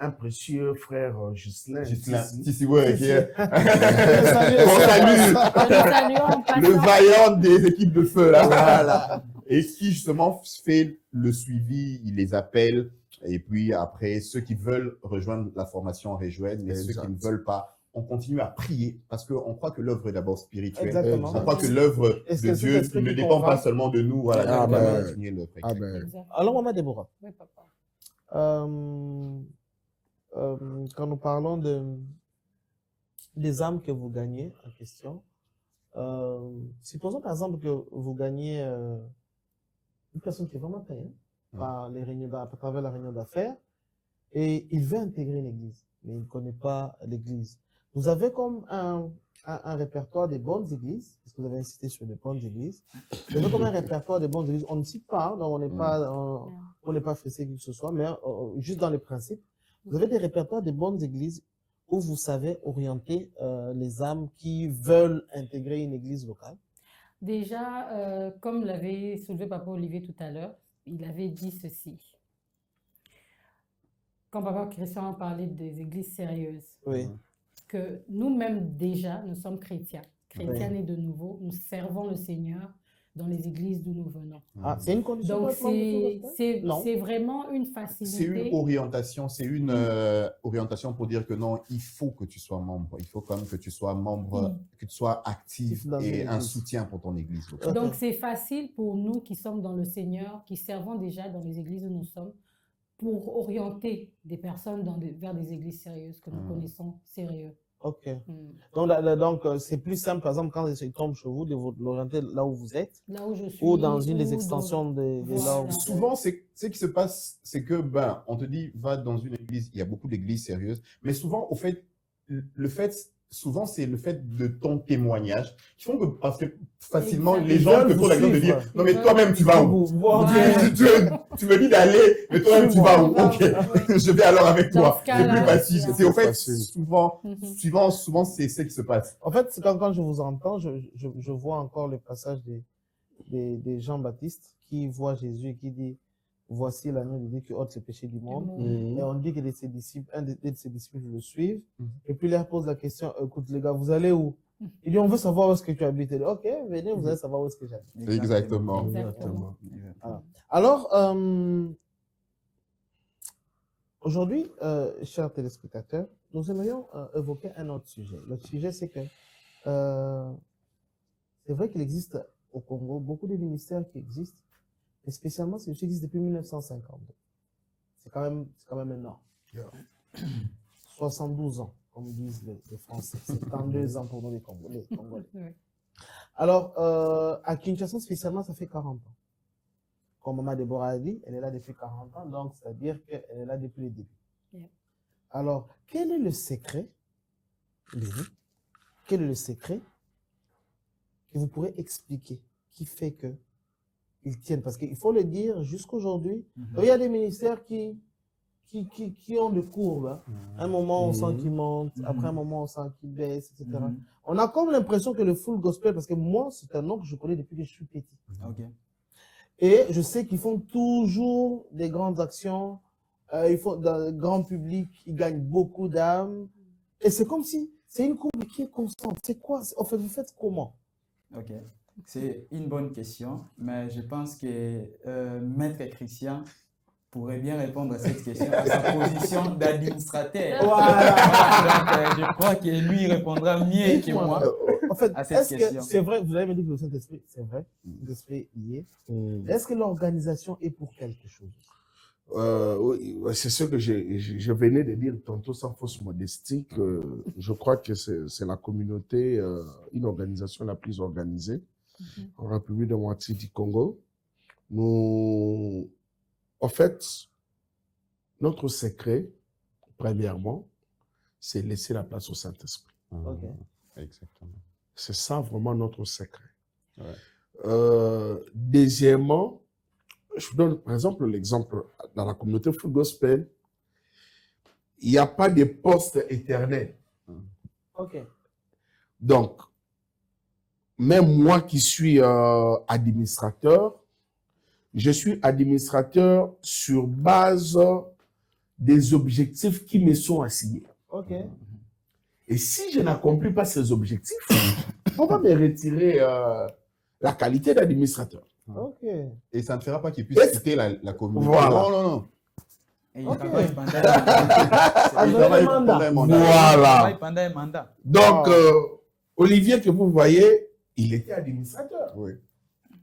un précieux frère Ghislain. Ghislain, Tissi. ouais, Si, qui si. est- Salut, On salue Le salut en passant. le vaillant des équipes de feu, là. Voilà. Et qui, justement, fait le suivi, il les appelle. Et puis, après, ceux qui veulent rejoindre la formation rejoignent, mais ceux qui ne veulent pas, on continue à prier parce qu'on croit que l'œuvre est d'abord spirituelle. Exactement. On croit que l'œuvre Est-ce de que cet Dieu esprit ne qui dépend pas convainc- seulement de nous. Voilà, Ah, on doit ben, continuer l'œuvre. Ah ben, Exact. Alors, Maman Déborah, Oui, papa. quand nous parlons des âmes que vous gagnez en question, supposons par exemple que vous gagnez une personne qui est vraiment payée par les réunions à travers la réunion d'affaires et il veut intégrer une église, mais il ne connaît pas l'église. Vous avez comme un répertoire des bonnes églises, parce que vous avez insisté sur les bonnes églises. Vous avez comme un répertoire des bonnes églises. On ne cite pas, hein, donc on n'est pas fessé qui que ce soit, mais juste dans les principes. Vous avez des répertoires des bonnes églises où vous savez orienter les âmes qui veulent intégrer une église locale. Déjà, comme l'avait soulevé Papa Olivier tout à l'heure, il avait dit ceci. Quand Papa Christian parlait des églises sérieuses, Oui. que nous-mêmes déjà, nous sommes chrétiens Oui. nés de nouveau, nous servons le Seigneur dans les églises d'où nous venons. Ah, c'est une condition Donc, pour être membre du Full Gospel? Non. c'est vraiment une C'est facilité. une orientation, c'est une orientation pour dire que non, il faut que tu sois membre, il faut quand même que tu sois membre, que tu sois actif Dans une et un église. soutien pour ton église. Ok. Donc, c'est facile pour nous qui sommes dans le Seigneur, qui servons déjà dans les églises où nous sommes, pour orienter des personnes vers des églises sérieuses que nous connaissons sérieux. Ok. Mm. Donc, c'est plus simple, par exemple, quand ils tombent chez vous, de vous l'orienter là où vous êtes, Là où je suis. ou dans une ou des dans- extensions de là où Voilà. vous êtes. Souvent, ce qui se passe, c'est que, on te dit, va dans une église, il y a beaucoup d'églises sérieuses, mais souvent, au fait, souvent, c'est le fait de ton témoignage qui font que, parce que facilement, Exact. les Ils gens veulent te vous font l'exemple de suivre. dire, non, mais toi-même, tu vas où? Voilà. Tu me dis d'aller, mais toi-même, tu vas où? Voilà. Ok, Ouais. je vais alors avec Dans toi. ce cas-là, C'est plus facile. c'est C'est au fait, facile. souvent, c'est ce qui se passe. En fait, c'est quand je vous entends, je vois encore le passage des Jean-Baptiste qui voit Jésus et qui dit, voici l'agneau de Dieu qui ôte les péchés du monde. Et on dit que de ses disciples, un de ses disciples le suivent. Et puis il leur pose la question, écoute les gars, vous allez où? Il dit, on veut savoir où est-ce que tu habites. Il dit, ok, venez, vous allez savoir où est-ce que j'habite. Exactement. Exactement. Voilà. Alors, aujourd'hui, chers téléspectateurs, nous aimerions évoquer un autre sujet. Le sujet, c'est que c'est vrai qu'il existe au Congo beaucoup de ministères qui existent, et spécialement ceux qui existent depuis 1952. C'est quand même énorme. Yeah. 72 ans, comme disent les Français. 72 ans pour nous les Congolais. Oui. Alors, à Kinshasa spécialement, ça fait 40 ans. Comme Maman Déborah a dit, elle est là depuis 40 ans, donc c'est-à-dire qu'elle est là depuis le début. Yeah. Alors, quel est le secret, Lévi, quel est le secret que vous pourrez expliquer qui fait que ils tiennent? Parce qu'il faut le dire, jusqu'aujourd'hui, il y a des ministères qui ont des courbes. Hein. Un moment, on sent qu'ils montent, après un moment, on sent qu'ils baissent, etc. On a comme l'impression que le full gospel, parce que moi, c'est un nom que je connais depuis que je suis petit. Ok. Et je sais qu'ils font toujours des grandes actions, ils font dans le grand public, ils gagnent beaucoup d'âmes. Et c'est comme si c'est une courbe qui est constante. C'est quoi? En fait, vous faites comment? Ok. C'est une bonne question, mais je pense que Maître Christian pourrait bien répondre à cette question à sa position d'administrateur. Voilà. Donc, je crois que lui répondra mieux que moi. En fait, à cette est-ce que question. c'est vrai, vous avez dit que le Saint-Esprit, c'est vrai, l'Esprit y est. Est-ce que l'organisation est pour quelque chose? Oui, c'est ce que je venais de dire tantôt sans fausse modestie, que je crois que c'est la communauté, une organisation la plus organisée en République démocratique du Congo. En fait, notre secret, premièrement, c'est laisser la place au Saint-Esprit. Ok. Exactement. C'est ça vraiment notre secret. Ouais. Deuxièmement, je vous donne par exemple l'exemple dans la communauté Full Gospel, il n'y a pas de poste éternel. Ok. Donc, même moi qui suis administrateur, je suis administrateur sur base des objectifs qui me sont assignés. Ok. Et si je n'accomplis pas ces objectifs, on va me retirer la qualité d'administrateur. Ok. Et ça ne fera pas qu'il puisse quitter la communauté. Voilà. Non, non, non. Et il Ok. travaille pendant Ah, Il vous travaille avez un mandat. pendant un mandat. Voilà. pendant un mandat. Donc, Wow. Olivier, que vous voyez, il était administrateur. Oui.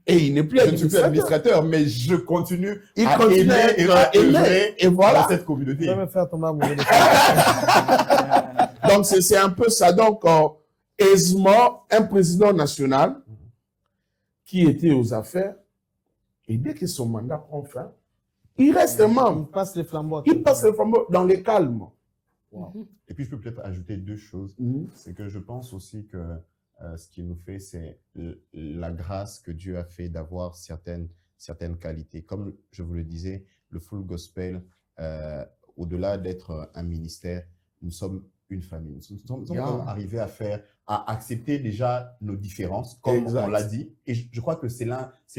Et il n'est plus Je ne suis plus administrateur. administrateur, mais je continue Il à continue aimer et à à aimer. œuvrer Et voilà. dans cette Je communauté. vais me faire tomber amoureux de ça. Donc, c'est un peu ça. Donc, aisément, un président national qui était aux affaires, et dès que son mandat prend fin, il reste Il membre. passe les flambeaux. Il passe le flambeau dans le calme. Et puis, je peux peut-être ajouter deux choses. C'est que je pense aussi que ce qui nous fait, c'est la grâce que Dieu a fait d'avoir certaines qualités. Comme je vous le disais, le Full Gospel, au-delà d'être un ministère, nous sommes une famille. Nous sommes Yeah. arrivés à accepter déjà nos différences, comme Exact. on l'a dit. Et je crois que c'est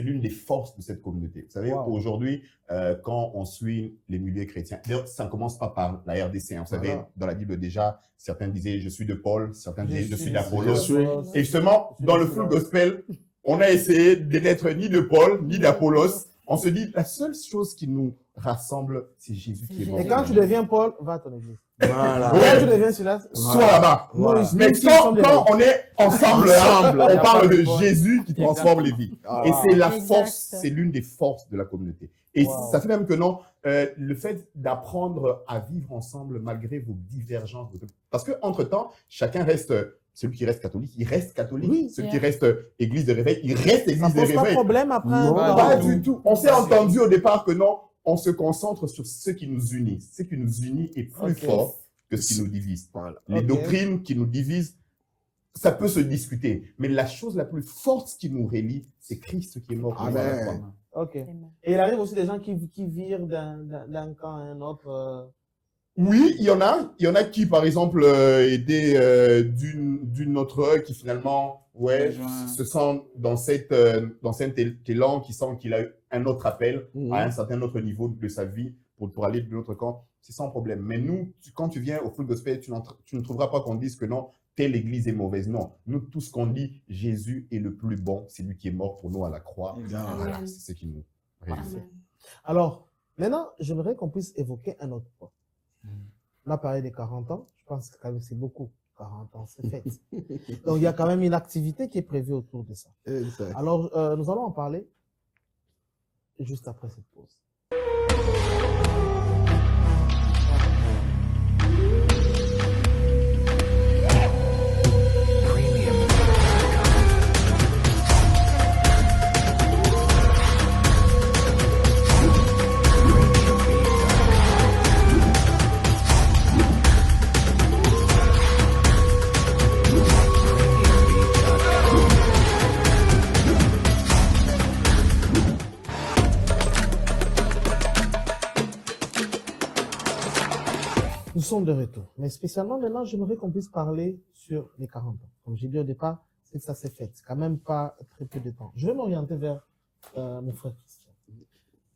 l'une des forces de cette communauté. Vous savez, Wow. aujourd'hui, quand on suit les milieux chrétiens, d'ailleurs, ça ne commence pas par la RDC. Vous savez, Voilà. dans la Bible déjà, certains disaient « je suis de Paul », certains disaient « je suis Je d'Apollos ». suis- Et justement, dans le Full Gospel, on a essayé de n'être ni de Paul, ni d'Apollos. On se dit, la seule chose qui nous rassemble, c'est Jésus qui est mort. Et quand tu deviens Paul, va à ton église. Voilà. Quand tu deviens celui-là, Soit là-bas. Voilà. Mais Nous, quand nous sommes on est ensemble, Ensemble, on y a parle pas de de Paul. Jésus qui transforme les vies. Voilà. Et c'est la Exact. force, c'est l'une des forces de la communauté. Et Wow. ça fait même que non, le fait d'apprendre à vivre ensemble malgré vos divergences, parce qu'entre-temps, chacun reste, celui qui reste catholique, il reste catholique. Oui. Celui qui reste église de réveil, il reste ça église de pose pas de réveil. problème après. Non, un Pas temps. du tout. On s'est entendu au départ que non, on se concentre sur ce qui nous unit. Ce qui nous unit est plus Ok. fort que ce qui nous divise. Voilà. Les Ok. doctrines qui nous divisent, ça peut se discuter. Mais la chose la plus forte qui nous relie, c'est Christ qui est mort pour nous à la Amen. croix. Ok. Et il arrive aussi des gens qui virent d'un camp à un autre. Oui, il y en a qui, par exemple, étaient d'une autre œuvre qui finalement, Rejoint. se sent dans cet élan, qui sent qu'il a eu un autre appel à un certain autre niveau de sa vie pour aller de l'autre camp. C'est sans problème. Mais nous, quand tu viens au Full Gospel, tu ne trouveras pas qu'on dise que non, telle église est mauvaise. Non, nous, tout ce qu'on dit, Jésus est le plus bon. C'est lui qui est mort pour nous à la croix. Exact. Voilà, Amen. c'est ce qui nous réunit. Amen. Alors, maintenant, j'aimerais qu'on puisse évoquer un autre point. On a parlé des 40 ans. Je pense que quand même, c'est beaucoup. 40 ans, c'est fait. Donc, il y a quand même une activité qui est prévue autour de ça. Exact. Alors, nous allons en parler juste après cette pause. Nous sommes de retour. Mais spécialement maintenant, j'aimerais qu'on puisse parler sur les 40 ans. Comme j'ai dit au départ, c'est que ça s'est fait. C'est quand même pas très peu de temps. Je vais m'orienter vers mon frère Christian.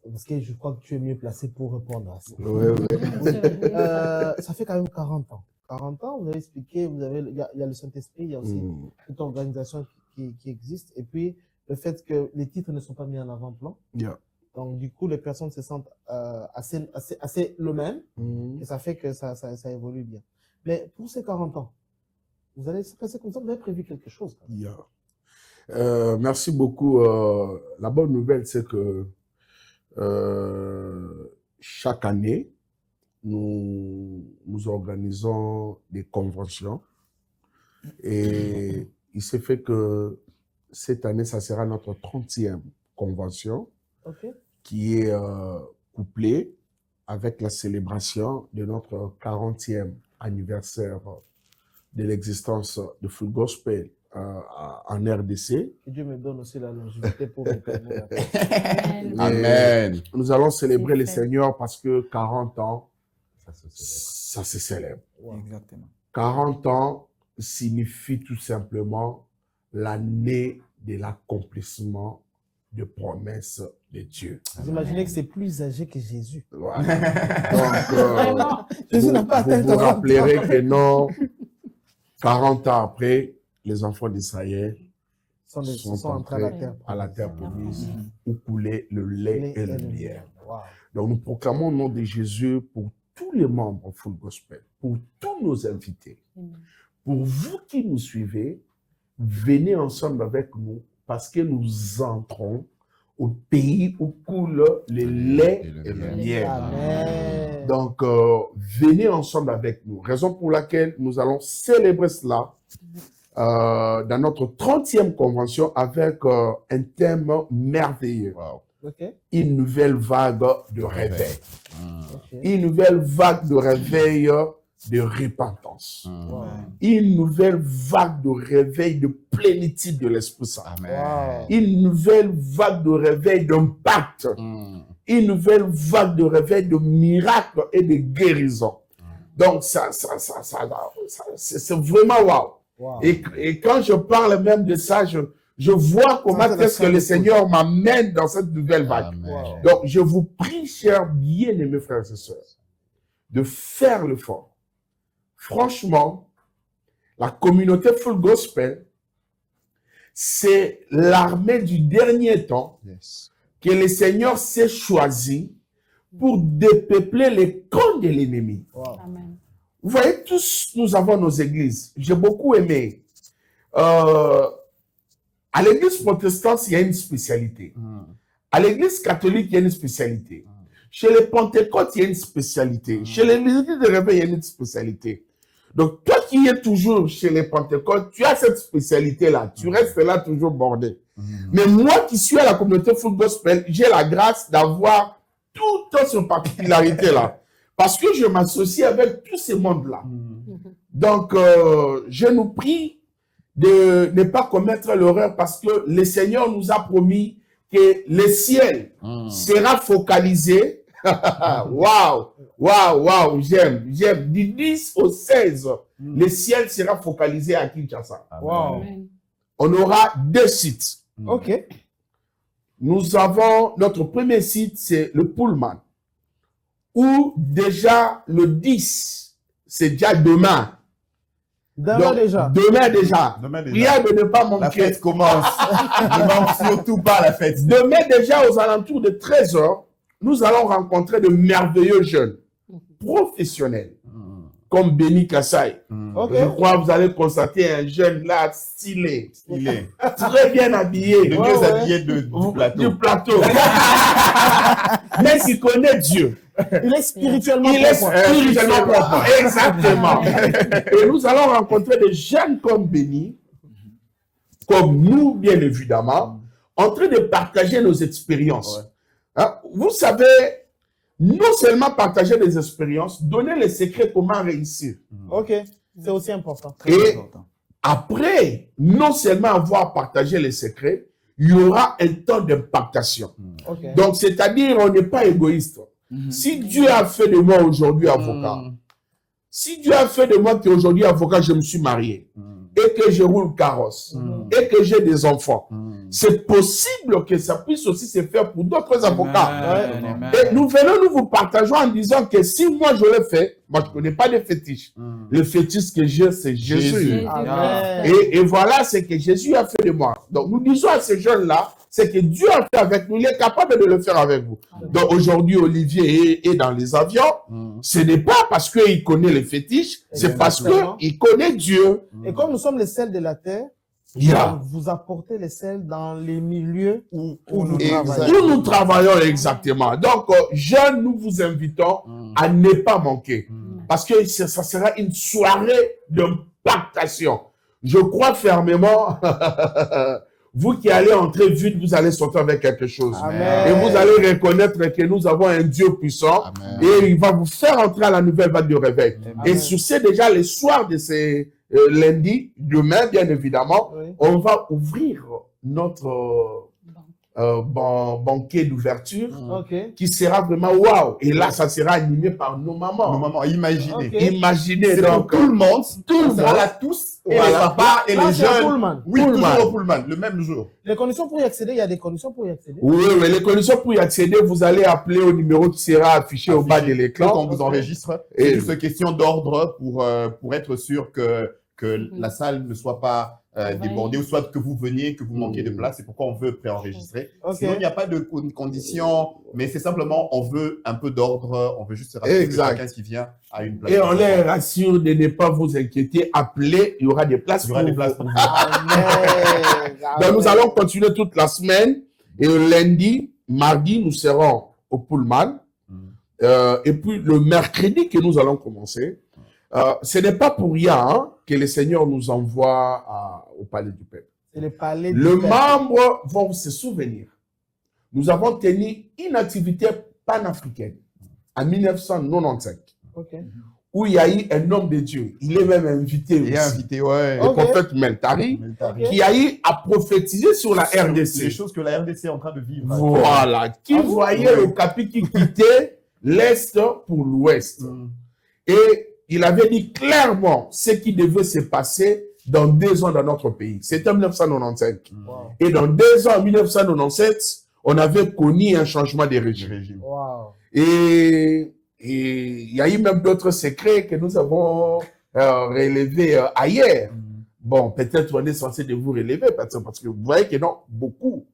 Parce que je crois que tu es mieux placé pour répondre à ça. Ouais, ouais. Ça fait quand même 40 ans. 40 ans, vous avez expliqué, il y a le Saint-Esprit, il y a aussi toute organisation qui existe. Et puis, le fait que les titres ne sont pas mis en avant-plan. Yeah. Donc, du coup, les personnes se sentent assez le même. Et ça fait que ça évolue bien. Mais pour ces 40 ans, vous allez se passer comme ça, vous avez prévu quelque chose. Quand même. Yeah. Merci beaucoup. La bonne nouvelle, c'est que chaque année, nous organisons des conventions. Et il s'est fait que cette année, ça sera notre 30e convention, Ok. qui est couplée avec la célébration de notre 40e anniversaire de l'existence de Full Gospel en RDC. Que Dieu me donne aussi la longévité pour me permettre. Amen. Amen. Nous allons célébrer C'est le fait. Seigneur parce que 40 ans, Ça se célèbre. ça se célèbre. Wow. Exactement. 40 ans signifie tout simplement l'année de l'accomplissement de promesses de Dieu. Vous imaginez que c'est plus âgé que Jésus. Voilà. Donc, Vraiment. Jésus n'a pas atteint vous 40 ans. rappellerez que non, 40 ans après, les enfants d'Israël sont entrés à la terre promise où coulait le lait et le miel. Wow. Donc, nous proclamons au nom de Jésus pour tous les membres Full Gospel, pour tous nos invités, pour vous qui nous suivez, venez ensemble avec nous parce que nous entrons au pays où coule le lait et le miel. Amen. Donc, venez ensemble avec nous. Raison pour laquelle nous allons célébrer cela dans notre 30e convention avec un thème merveilleux. Wow. OK. Une nouvelle vague de réveil. OK. Une nouvelle vague de réveil de repentance. Wow. Une nouvelle vague de réveil de plénitude de l'Esprit Saint. Amen. Une nouvelle vague de réveil d'impact. Une nouvelle vague de réveil de miracles et de guérison. Donc, c'est vraiment wow. Wow. Et quand je parle même de ça, je vois comment est-ce que le Seigneur m'amène dans cette nouvelle vague. Amen. Donc, je vous prie, chers bien-aimés frères et sœurs, de faire l'effort. Franchement, la communauté Full Gospel, c'est l'armée du dernier temps Yes. que le Seigneur s'est choisi pour dépeupler les camps de l'ennemi. Wow. Amen. Vous voyez, tous nous avons nos églises. J'ai beaucoup aimé. À l'église protestante, il y a une spécialité. À l'église catholique, il y a une spécialité. Chez les Pentecôtes, il y a une spécialité. Chez les églises de réveil, il y a une spécialité. Donc, toi qui es toujours chez les Pentecôtes, tu as cette spécialité-là. Tu restes là toujours bordé. Mais moi qui suis à la communauté Full Gospel, j'ai la grâce d'avoir toutes ces particularités-là. Parce que je m'associe avec tous ces mondes-là. Donc, je nous prie de ne pas commettre l'erreur parce que le Seigneur nous a promis que le ciel sera focalisé. Waouh, waouh, waouh, j'aime. Du 10 au 16, le ciel sera focalisé à Kinshasa. Wow. Amen. On aura 2 sites. OK. Nous avons notre premier site, c'est le Pullman, où déjà le 10, c'est déjà demain. Demain Donc, déjà. Demain déjà. Demain déjà. Prière de ne pas La manquer. fête commence. Ne manque surtout pas la fête. Demain déjà, aux alentours de 13h, nous allons rencontrer de merveilleux jeunes professionnels, comme Béni Kassai. OK. Je crois que vous allez constater un jeune là, stylé, Il est. très bien habillé. Le Ouais, mieux ouais. habillé du plateau. Du plateau. Mais il connaît Dieu. Il est spirituellement Il est propre. spirituellement propre. Exactement. Et nous allons rencontrer des jeunes comme Béni, comme nous, bien évidemment, en train de partager nos expériences. Hein, vous savez, non seulement partager des expériences, donner les secrets comment réussir. OK. C'est aussi important. Et après, non seulement avoir partagé les secrets, il y aura un temps d'impactation. OK. Donc, c'est-à-dire, on n'est pas égoïste. Si Dieu a fait de moi aujourd'hui avocat, si Dieu a fait de moi qu'aujourd'hui avocat, je me suis marié, et que je roule carrosse, et que j'ai des enfants, c'est possible que ça puisse aussi se faire pour d'autres avocats. Et nous venons, nous vous partageons en disant que si moi je l'ai fait, moi je ne connais pas de fétiche. Le fétiche que j'ai, c'est Jésus. Amen. Et voilà ce que Jésus a fait de moi. Donc nous disons à ces jeunes-là, c'est que Dieu a fait avec nous, il est capable de le faire avec vous. Donc aujourd'hui, Olivier est dans les avions. Ce n'est pas parce qu'il connaît les fétiches, c'est parce Exactement. qu'il connaît Dieu. Et comme nous sommes les sels de la terre, Yeah. vous apportez les sels dans les milieux où nous Et travaillons. où nous travaillons exactement. Donc, jeunes, nous vous invitons à ne pas manquer. Parce que ça sera une soirée d'impactation. Je crois fermement, vous qui allez entrer vite, vous allez sortir avec quelque chose. Amen. Et vous allez reconnaître que nous avons un Dieu puissant. Amen. Et il va vous faire entrer à la nouvelle vague de réveil. Et Amen. sur ce, déjà, les soirs de ces lundi, demain, bien évidemment, Oui. on va ouvrir notre banquet d'ouverture Ok. qui sera vraiment waouh. Et là, ça sera animé par nos mamans. Nos mamans, imaginez. Ok. Imaginez C'est pour donc. tout le monde. Tout le On sera monde. là tous. Et Voilà. les papas et Là, les c'est un jeunes. Pullman. Oui, Pullman. toujours au Pullman, le même jour. Les conditions pour y accéder, il y a des conditions pour y accéder. Oui, mais les conditions pour y accéder, vous allez appeler au numéro qui sera affiché au bas de Quand l'écran. on vous Ok. enregistre, Et- c'est juste une question d'ordre pour être sûr que la salle ne soit pas débordée ou soit que vous veniez, que vous manquiez de place. C'est pourquoi on veut préenregistrer. Ok. Sinon, il n'y a pas de conditions, mais c'est simplement, on veut un peu d'ordre. On veut juste se rassurer que Exact. chacun qui vient a une place. Et on les rassure de ne pas vous inquiéter. Appelez, il y aura des places. Il y aura des pour places vous. pour vous. Amen. Donc, nous Amen. allons continuer toute la semaine. Et le lundi, mardi, nous serons au Pullman. Et puis, le mercredi que nous allons commencer, ce n'est pas pour rien hein, que le Seigneur nous envoie au Palais du Peuple. C'est le palais Les du Père. membres vont se souvenir. Nous avons tenu une activité panafricaine en 1995, Ok. où il y a eu un homme de Dieu. Il est même invité Il est aussi. invité, ouais. Le Ok. prophète Meltari, qui a eu à prophétiser sur la Les RDC. choses que la RDC est en train de vivre. Voilà. Qui Ah bon? voyait le capi qui quittait l'Est pour l'Ouest. Et il avait dit clairement ce qui devait se passer dans 2 ans dans notre pays. C'était en 1995. Wow. Et dans 2 ans, en 1997, on avait connu un changement de Du régime. régime. Wow. Et il y a eu même d'autres secrets que nous avons relevés ailleurs. Bon, peut-être on est censé de vous relever parce que vous voyez que non, beaucoup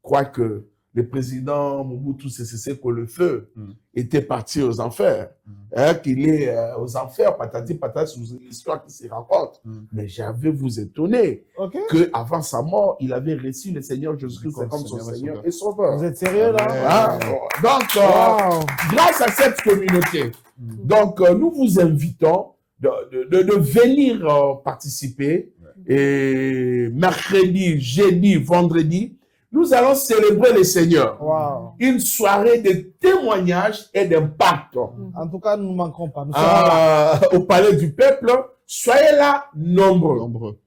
croient que le président Mobutu Sese Seko le feu était parti aux enfers, hein, qu'il est aux enfers, patati patata, c'est une histoire qui se raconte. Mais j'avais vous étonné Ok. qu'avant sa mort, il avait reçu le Seigneur Jésus-Christ comme son Seigneur et Sauveur. Vous êtes sérieux là? Hein? Donc, Wow. grâce à cette communauté, donc nous vous invitons de venir participer. Et mercredi, jeudi, vendredi, nous allons célébrer le Seigneur. Wow. Une soirée de témoignages et d'impact. En tout cas, nous ne manquerons pas. Nous serons là. Au Palais du Peuple, soyez là nombreux. Nombreux.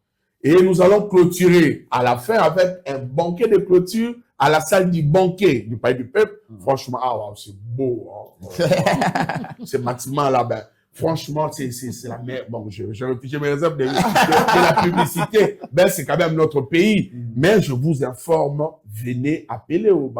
Et nous allons clôturer à la fin avec un banquet de clôture à la salle du banquet du Palais du Peuple. Franchement, ah, wow, c'est beau. Hein. C'est Maxima là, ben, franchement, c'est la meilleure. Bon, je me réserve de la publicité. Ben, c'est quand même notre pays. Mais je vous informe, venez appeler au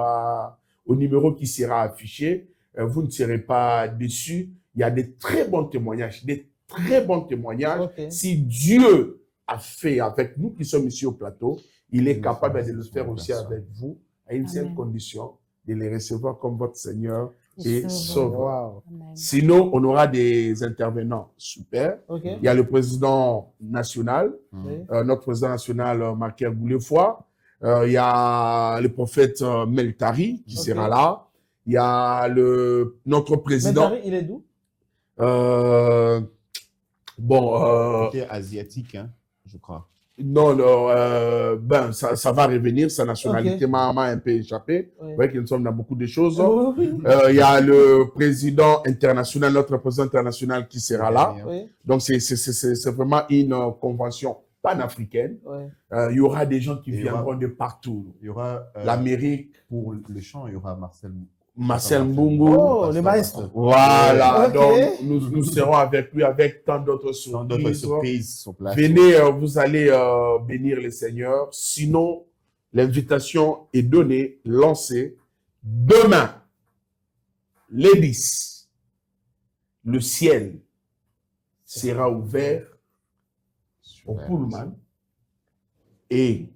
numéro qui sera affiché. Vous ne serez pas déçus. Il y a des très bons témoignages. Des très bons témoignages. Ok. Si Dieu a fait avec nous qui sommes ici au plateau, il est capable de le faire aussi avec vous, à une seule Amen. condition, de les recevoir comme votre Seigneur et Sauveur. Wow. Amen. Sinon, on aura des intervenants super. Ok. Il y a le président national, Oui. notre président national, Marquer Goulefoy. Il y a le prophète Meltari qui Ok. sera là. Il y a notre président. Mentari, il est d'où? Côté asiatique, hein, je crois. Non, ben, ça va revenir, sa nationalité m'a un peu échappé. Oui. Vous voyez que nous sommes dans beaucoup de choses. Oui. Il y a le président international, notre président international qui sera là. Oui. Donc, c'est vraiment une convention panafricaine. Oui. Il y aura des gens qui Et il y aura- viendront de partout. Il y aura L'Amérique, pour le chant, il y aura Marcel Marcel Mbungu. Oh, le maestro. Voilà, Ok. donc nous serons avec lui, avec tant d'autres Dans d'autres surprises. surprises sur place. Venez, vous allez bénir le Seigneur. Sinon, l'invitation est donnée, lancée. Demain, les 10, le ciel sera ouvert au Super. Pullman et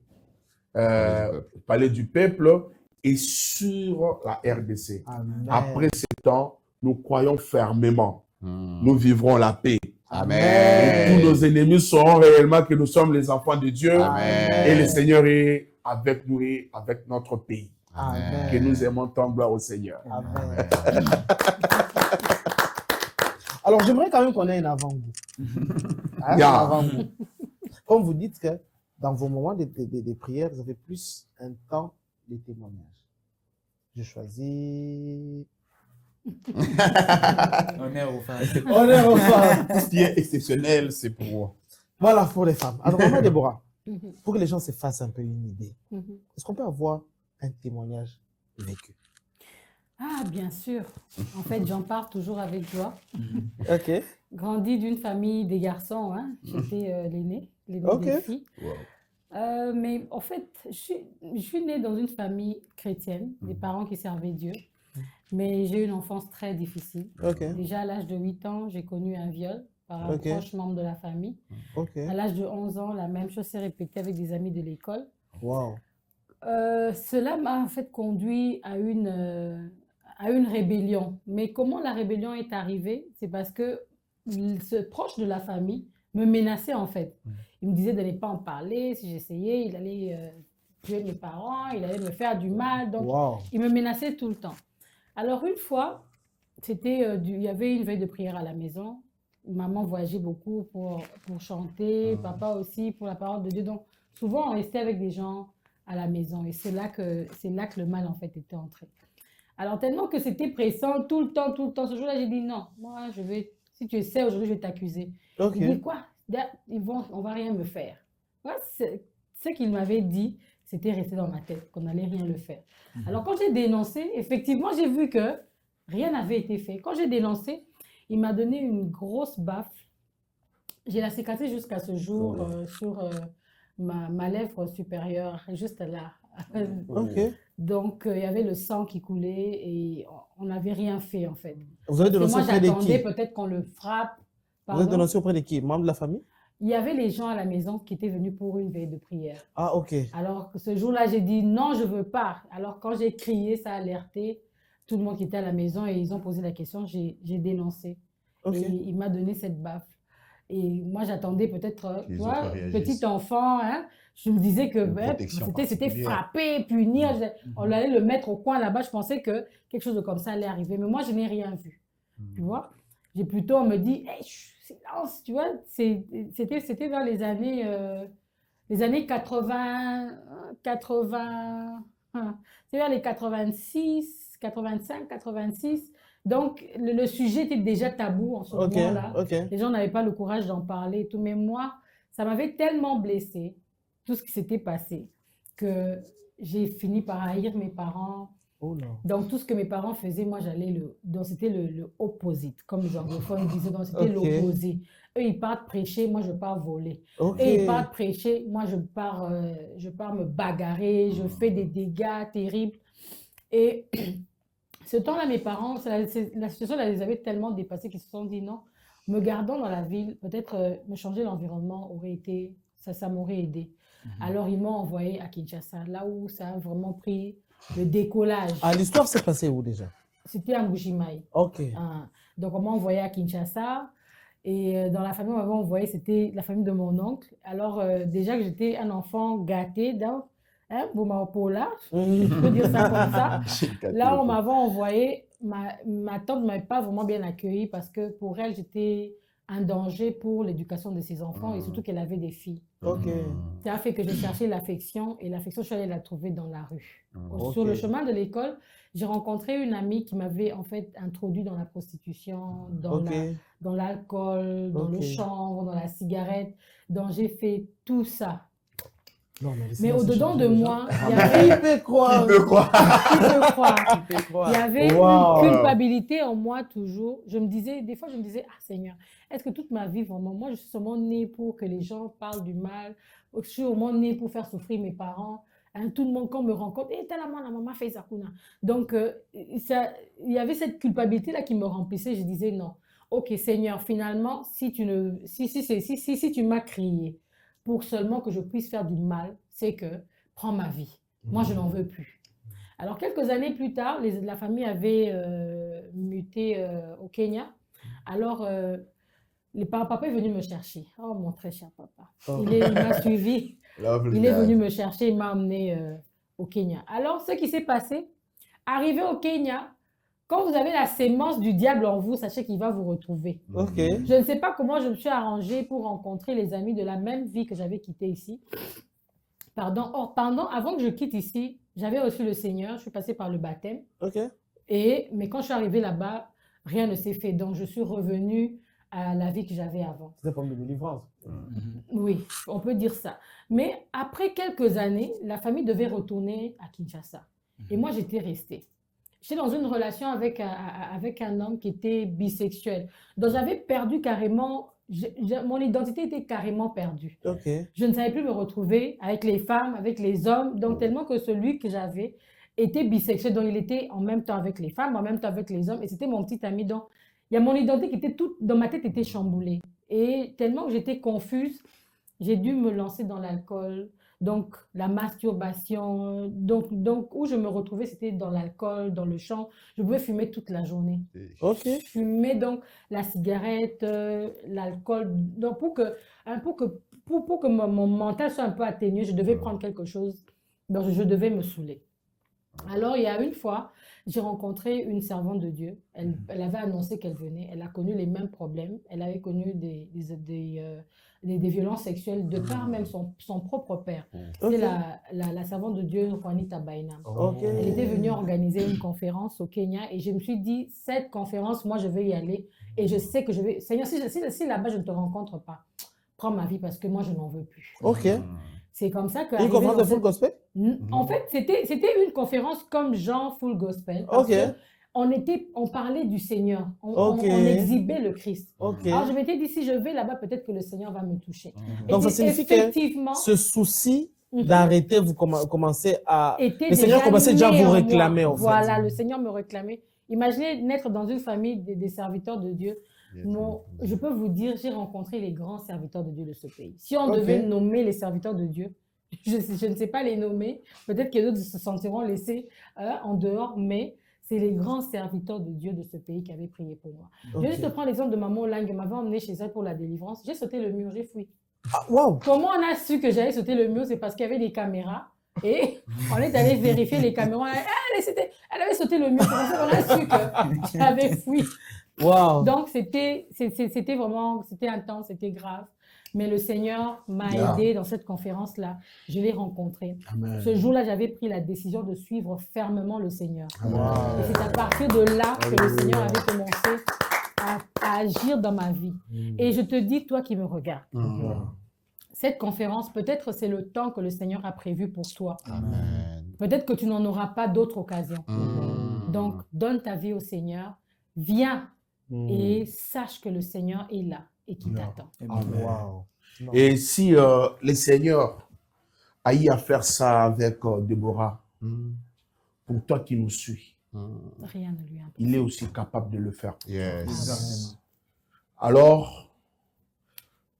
Palais du Peuple et sur la RDC. Amen. Après ce temps, nous croyons fermement. Hmm. Nous vivrons la paix. Amen. Tous nos ennemis sauront réellement que nous sommes les enfants de Dieu. Amen. Et le Seigneur est avec nous et avec notre pays. Amen. Que nous aimons tant, gloire au Seigneur. Amen. Alors, j'aimerais quand même qu'on ait un avant-goût. Hein, Yeah. un avant-goût. Comme vous dites que dans vos moments de prière, vous avez plus un temps de témoignage. Je choisis. Honneur aux femmes. Honneur aux femmes. Tout ce qui est exceptionnel, c'est pour Voilà pour les femmes. Alors, maman Déborah, Mhm. pour que les gens se fassent un peu une idée, Mhm. est-ce qu'on peut avoir un témoignage vécu? Ah, bien sûr. En fait, j'en parle toujours avec joie. Ok, Grandi d'une famille des garçons, hein. J'étais l'aînée ok. des filles. Wow. Mais en fait, je suis née dans une famille chrétienne, des parents qui servaient Dieu. Mais j'ai eu une enfance très difficile. Ok, Déjà à l'âge de 8 ans, j'ai connu un viol par un Ok. proche membre de la famille. ok. À l'âge de 11 ans, la même chose s'est répétée avec des amis de l'école. Wow. Cela m'a en fait conduit à une rébellion. Mais comment la rébellion est arrivée? C'est parce que ce proche de la famille me menaçait en fait. Il me disait de ne pas en parler. Si j'essayais, il allait tuer mes parents, il allait me faire du mal. Donc, Wow. il me menaçait tout le temps. Alors une fois, il y avait une veille de prière à la maison. Maman voyageait beaucoup pour chanter, papa aussi pour la parole de Dieu. Donc souvent on restait avec des gens à la maison et c'est là que le mal en fait était entré. Alors tellement que c'était pressant tout le temps, ce jour-là j'ai dit non, moi si tu essaies aujourd'hui je vais t'accuser. Ok. Il dit quoi? On va rien me faire. Ouais, ce qu'il m'avait dit, c'était resté dans ma tête, qu'on n'allait rien le faire. Alors quand j'ai dénoncé, effectivement j'ai vu que rien n'avait été fait. Quand j'ai dénoncé, il m'a donné une grosse baffe. J'ai la cicatrice jusqu'à ce jour sur ma lèvre supérieure, juste là. Ok. Donc, il y avait le sang qui coulait et on n'avait rien fait en fait. Vous avez Parce que dénoncé moi, auprès de j'attendais qui? peut-être qu'on le frappe. Vous avez Pardon. dénoncé auprès de qui? Membre de la famille? Il y avait les gens à la maison qui étaient venus pour une veille de prière. Ah, ok. Alors, ce jour-là, j'ai dit non, je ne veux pas. Alors, quand j'ai crié, ça a alerté tout le monde qui était à la maison et ils ont posé la question, j'ai dénoncé. Ok. Et il m'a donné cette baffe. Et moi, j'attendais peut-être, Les tu autres vois, réagissent. petit enfant, hein, je me disais que Une ben, protection c'était particulière. frapper, punir, on allait le mettre au coin là-bas. Je pensais que quelque chose de comme ça allait arriver. Mais moi, je n'ai rien vu. Tu vois, j'ai plutôt, on me dit, hey, silence, tu vois, c'était vers les années 80, c'est vers les 86, 85, 86. Donc, le sujet était déjà tabou en ce Ok. moment-là. Ok. Les gens n'avaient pas le courage d'en parler et tout. Mais moi, ça m'avait tellement blessée, tout ce qui s'était passé, que j'ai fini par haïr mes parents. Oh non. Donc, tout ce que mes parents faisaient, moi, donc, c'était le opposite, comme les anglophones disaient. Donc, c'était Ok. l'opposé. Eux, ils partent prêcher, moi, je pars voler. Ok. Et ils partent prêcher, moi, je pars me bagarrer, je fais des dégâts terribles. Et ce temps-là, mes parents, la situation là, les avait tellement dépassés qu'ils se sont dit non, me gardant dans la ville, peut-être me changer l'environnement ça m'aurait aidé. Alors, ils m'ont envoyé à Kinshasa, là où ça a vraiment pris le décollage. Ah, l'histoire s'est passée où déjà? C'était à Mbujimaï. Ok. Donc, on m'a envoyé à Kinshasa. Et dans la famille, on m'avait envoyé, c'était la famille de mon oncle. Alors, déjà que j'étais un enfant gâté, donc, hein, Bomaopola, je peux dire ça comme ça. Là, on m'avait envoyé, ma tante ne m'avait pas vraiment bien accueillie parce que pour elle, j'étais un danger pour l'éducation de ses enfants et surtout qu'elle avait des filles. Ok. Ça a fait que j'ai cherché l'affection et l'affection, je suis allée la trouver dans la rue. Ok. Sur le chemin de l'école, j'ai rencontré une amie qui m'avait en fait introduit dans la prostitution, Ok. dans l'alcool, dans le Ok. chanvre, dans la cigarette. Donc j'ai fait tout ça. Non, Mais laissez-moi au-dedans changer de les moi, gens. il y avait, Qui peut croire? Qui peut croire? qui peut croire? Qui peut croire? Il y avait Wow. une culpabilité en moi toujours. Des fois je me disais, ah Seigneur, est-ce que toute ma vie vraiment, moi je suis seulement née pour que les gens parlent du mal, je suis seulement née pour faire souffrir mes parents. Hein, tout le monde quand me rencontre, et tellement la maman fait ça. Donc il y avait cette culpabilité là qui me remplissait. Je disais non. Ok Seigneur, finalement, si tu m'as créé pour seulement que je puisse faire du mal, c'est que prends ma vie. Moi, je n'en veux plus. Alors, quelques années plus tard, la famille avait muté au Kenya. Alors, papa est venu me chercher. Oh, mon très cher papa. Oh. Il m'a suivi. Lovely Il est dad. venu me chercher, il m'a emmené au Kenya. Alors, ce qui s'est passé, arrivé au Kenya, quand vous avez la sémence du diable en vous, sachez qu'il va vous retrouver. Ok. Je ne sais pas comment je me suis arrangée pour rencontrer les amis de la même vie que j'avais quitté ici. Avant que je quitte ici, j'avais reçu le Seigneur, je suis passée par le baptême. Ok. Mais quand je suis arrivée là-bas, rien ne s'est fait. Donc, je suis revenue à la vie que j'avais avant. C'est un problème de délivrance. Oui, on peut dire ça. Mais après quelques années, la famille devait retourner à Kinshasa. Et moi, j'étais restée. J'étais dans une relation avec un homme qui était bisexuel. Donc, j'avais perdu carrément, mon identité était carrément perdue. Ok. Je ne savais plus me retrouver avec les femmes, avec les hommes. Donc, tellement que celui que j'avais était bisexuel. Donc, il était en même temps avec les femmes, en même temps avec les hommes. Et c'était mon petit ami. Donc, il y a mon identité qui était toute, dans ma tête, était chamboulée. Et tellement que j'étais confuse, j'ai dû me lancer dans l'alcool. Donc, la masturbation. Donc, où je me retrouvais, c'était dans l'alcool, dans le chant. Je pouvais fumer toute la journée. Ok. Je fumais donc la cigarette, l'alcool. Donc, pour que mon mental soit un peu atténué, je devais prendre quelque chose. Donc, je devais me saouler. Alors, il y a une fois, j'ai rencontré une servante de Dieu. Elle avait annoncé qu'elle venait. Elle a connu les mêmes problèmes. Elle avait connu des violences sexuelles de par même son propre père. Ok. C'est la servante de Dieu, Juanita Bainam. Ok. Elle était venue organiser une conférence au Kenya et je me suis dit, cette conférence, moi, je vais y aller et je sais que je vais... Seigneur, si là-bas, je ne te rencontre pas, prends ma vie parce que moi, je n'en veux plus. Ok. C'est comme ça que... Une conférence de full gospel? En fait, c'était une conférence comme genre full gospel. Ok. On parlait du Seigneur. Ok. On exhibait le Christ. Ok. Alors, je m'étais dit, si je vais là-bas, peut-être que le Seigneur va me toucher. Donc, ça Et signifie effectivement, que ce souci Mhm. d'arrêter, vous commencez à... était Le Seigneur déjà commençait déjà à né vous en moi. réclamer, en fait. Voilà, le Seigneur me réclamait. Imaginez naître dans une famille des serviteurs de Dieu. Je peux vous dire, j'ai rencontré les grands serviteurs de Dieu de ce pays. Si on Ok. devait nommer les serviteurs de Dieu, je ne sais pas les nommer. Peut-être que d'autres se sentiront laissés en dehors, mais c'est les grands serviteurs de Dieu de ce pays qui avaient prié pour moi. Je vais juste te prendre l'exemple de Maman Lang. Elle m'avait emmené chez elle pour la délivrance. J'ai sauté le mur, j'ai fui. Ah, wow. Comment on a su que j'allais sauter le mur? C'est parce qu'il y avait des caméras. Et on est allé vérifier les caméras. Elle avait sauté le mur. C'est pour ça qu'on a su que j'avais fui. Wow. Donc, c'était vraiment, c'était intense, c'était grave. Mais le Seigneur m'a aidé dans cette conférence-là. Je l'ai rencontré. Amen. Ce jour-là, j'avais pris la décision de suivre fermement le Seigneur. Wow. Et c'est à partir de là que le Seigneur avait commencé à agir dans ma vie. Et je te dis, toi qui me regardes, cette conférence, peut-être c'est le temps que le Seigneur a prévu pour toi. Amen. Peut-être que tu n'en auras pas d'autres occasions. Donc, donne ta vie au Seigneur, viens et sache que le Seigneur est là et qui t'attend. Amen. Wow. Non. Et si le Seigneur a eu à faire ça avec Déborah, pour toi qui nous suis, Rien ne lui impose. il est aussi capable de le faire. Yes. Alors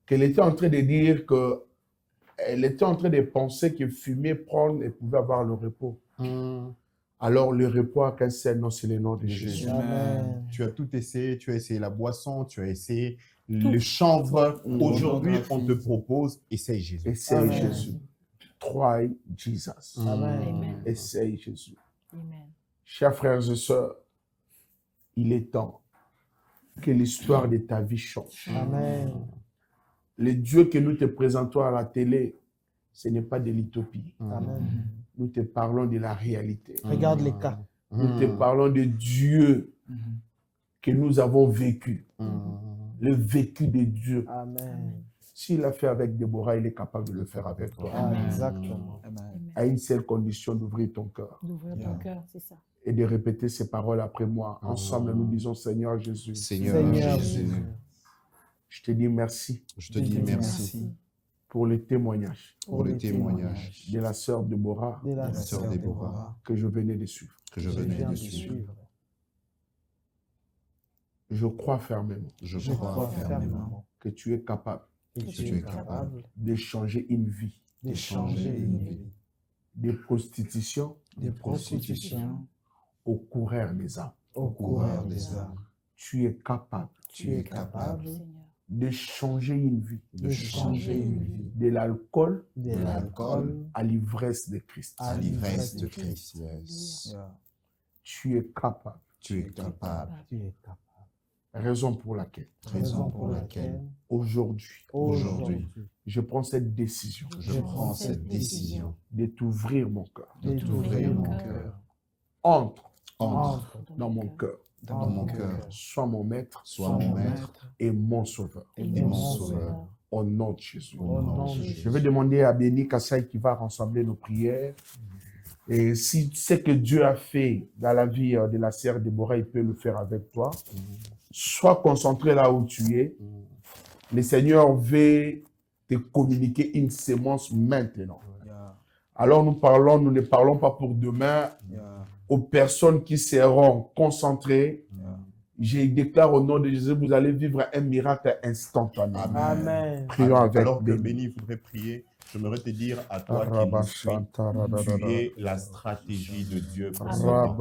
qu'elle était en train de dire que elle était en train de penser que fumer, prendre et pouvait avoir le repos. Alors le repos a qu'un seul nom, c'est le nom de Jésus. Amen. Tu as tout essayé, tu as essayé la boisson, tu as essayé le chanvre. Aujourd'hui, on te propose, essaye Jésus. Essaye Amen. Jésus. Try Jesus. Amen. Amen. Essaye Jésus. Amen. Chers frères et sœurs, il est temps que l'histoire de ta vie change. Amen. Le Dieu que nous te présentons à la télé, ce n'est pas de l'utopie. Amen. Nous te parlons de la réalité. Regarde les cas. Nous te parlons de Dieu que nous avons vécu. Le vécu de Dieu. Amen. S'il l'a fait avec Déborah, il est capable de le faire avec toi. Ah, Amen. exactement. Amen. À une seule condition d'ouvrir ton cœur D'ouvrir ton cœur, c'est ça. et de répéter ces paroles après moi. Ensemble, nous disons Seigneur Jésus, Seigneur, Seigneur Jésus, Jésus, je te dis merci je te dis merci pour le témoignage pour le témoignage de la sœur Déborah de la sœur sœur Déborah que je venais de suivre. que je je venais viens de de suivre. suivre. Je crois fermement Je Je crois crois fermement fermement que tu es capable que que tu es capable de changer une vie de changer une vie de prostitution de prostitution au coureur des âmes. au coureur des âmes. Tu es capable Tu es capable Seigneur. de changer une vie de changer une vie de l'alcool de l'alcool à l'ivresse de Christ. à l'ivresse de Christ. Yes. Tu es capable. Tu es capable. Tu es capable. Raison pour laquelle Raison pour laquelle aujourd'hui, aujourd'hui je prends cette décision je prends cette décision de t'ouvrir mon cœur. de d'ouvrir t'ouvrir mon mon cœur. cœur. Entre Entre dans mon cœur. dans mon cœur. Sois mon maître. Sois mon maître et mon sauveur. et mon sauveur. Au nom de Jésus. Au nom de Jésus. Je vais demander à Béni Kassaï qui va rassembler nos prières. Et si tu sais que Dieu a fait dans la vie de la sœur Déborah, il peut le faire avec toi. Sois concentré là où tu es. Le Seigneur veut te communiquer une sémence maintenant. Alors nous ne parlons pas pour demain. Aux personnes qui seront concentrées, je déclare au nom de Jésus, vous allez vivre un miracle instantané. Amen. Prions avec Alors que Béni. Béni voudrait prier, j'aimerais te dire à toi qui nous suis, tu es la stratégie de Dieu pour ce temps.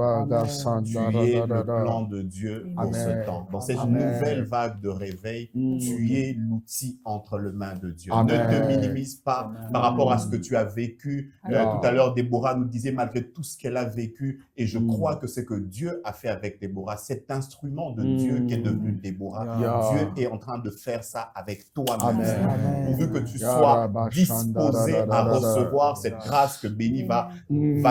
Tu es le plan de Dieu pour ce temps. Dans cette nouvelle vague de réveil, tu es l'outil entre les mains de Dieu. Amen. Ne te minimise pas par rapport à ce que tu as vécu. Tout à l'heure, Déborah nous disait malgré tout ce qu'elle a vécu, et je crois que c'est que Dieu a fait avec Déborah, cet instrument de Dieu qui est devenu Déborah. Dieu est en train de faire ça avec toi maintenant. Pourvu que tu sois disposé à recevoir cette grâce que Béni va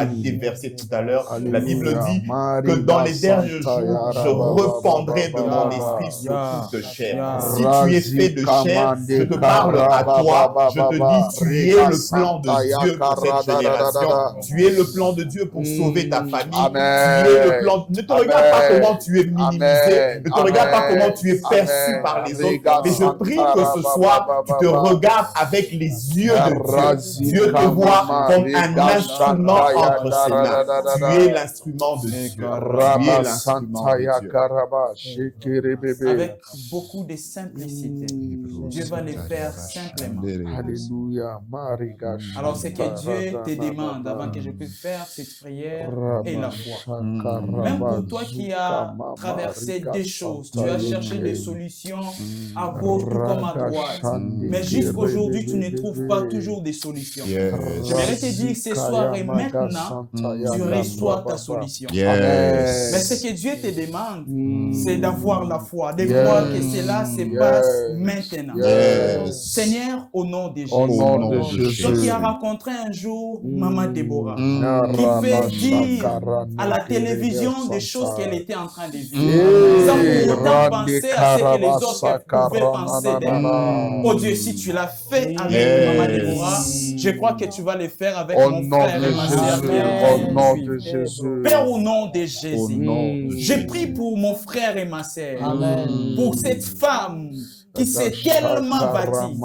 déverser tout à l'heure. La Bible dit que dans les derniers jours, je rependrai de mon esprit sur toute chair. Si tu es fait de chair, je te parle à toi, je te dis, tu es le plan de Dieu pour cette génération. Tu es le plan de Dieu pour sauver ta famille. Tu es le plan. Ne te regarde pas comment tu es minimisé. Ne te regarde pas comment tu es perçu par les autres. Mais je prie que ce soir, tu te regardes avec les yeux de Dieu. Dieu te voit comme un instrument entre ses mains. Tu es l'instrument de Dieu. Tu es l'instrument de Dieu. Avec beaucoup de simplicité. Dieu va les faire simplement. Alléluia. Alors, ce que Dieu te demande avant que je puisse faire cette prière est la foi. Même pour toi qui as traversé des choses, tu as cherché des solutions à gauche comme à droite. Mais jusqu'aujourd'hui, tu ne trouves pas toujours des solutions. J'aimerais te dire ce soir et maintenant, tu reçois ta solution. Mais ce que Dieu te demande, c'est d'avoir la foi, de croire que cela se passe maintenant. Seigneur, au nom de Jésus. Au nom de Jésus. Toi qui as rencontré un jour Maman Déborah, qui fait dire à la télévision des choses qu'elle était en train de vivre, sans pour autant penser à ce que les autres pouvaient penser d'elle. Oh Dieu, si tu l'as fait avec Maman Déborah, je crois que tu vas le faire avec Au mon nom frère de et ma sœur qui est en train Jésus. de Au nom suivre. de Jésus. Père, au nom de Jésus, Au nom de je Jésus. prie pour mon frère et ma sœur, Amen. pour cette femme qui s'est tellement bâtie.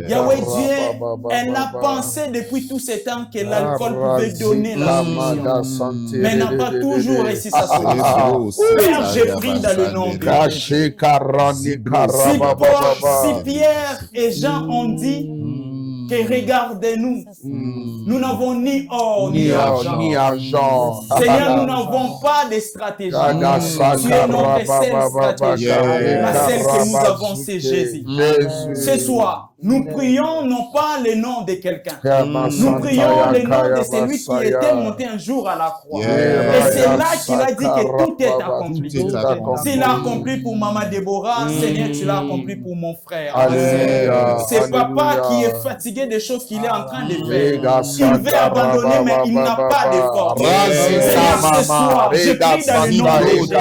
Yahweh Dieu, elle a pensé depuis tout ce temps que l'alcool pouvait donner la solution, mais elle n'a pas toujours réussi sa solution. Père, je prie dans le nom de Jésus. Si Pierre et Jean ont dit que regardez-nous, nous n'avons ni or ni argent. Seigneur, nous n'avons pas de stratégie. Tu es notre seule stratégie. La seule que nous avons, c'est Jésus. Ce soir, nous prions non pas le nom de quelqu'un. Nous prions le nom de celui qui était monté un jour à la croix. Et c'est là qu'il a dit que tout est accompli. S'il a accompli pour Maman Déborah, Seigneur, tu l'as accompli pour mon frère. C'est papa qui est fatigué des choses qu'il est en train de faire. Il veut abandonner, mais il n'a pas de force. Seigneur, ce soir, je prie dans le nom de Jésus.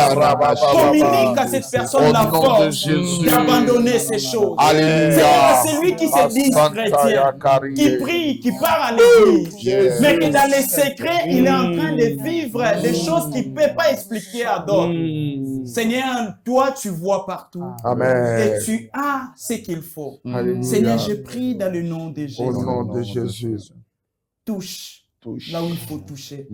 Communique à cette personne la force d'abandonner ces choses. Seigneur, c'est lui qui se dit chrétien, qui prie, qui part à l'église, mais que dans les secrets, il est en train de vivre des choses qu'il ne peut pas expliquer à d'autres. Seigneur, toi, tu vois partout. Et tu as ce qu'il faut. Seigneur, je prie dans le nom de Jésus. Au nom de Jésus. Touche là où il faut toucher.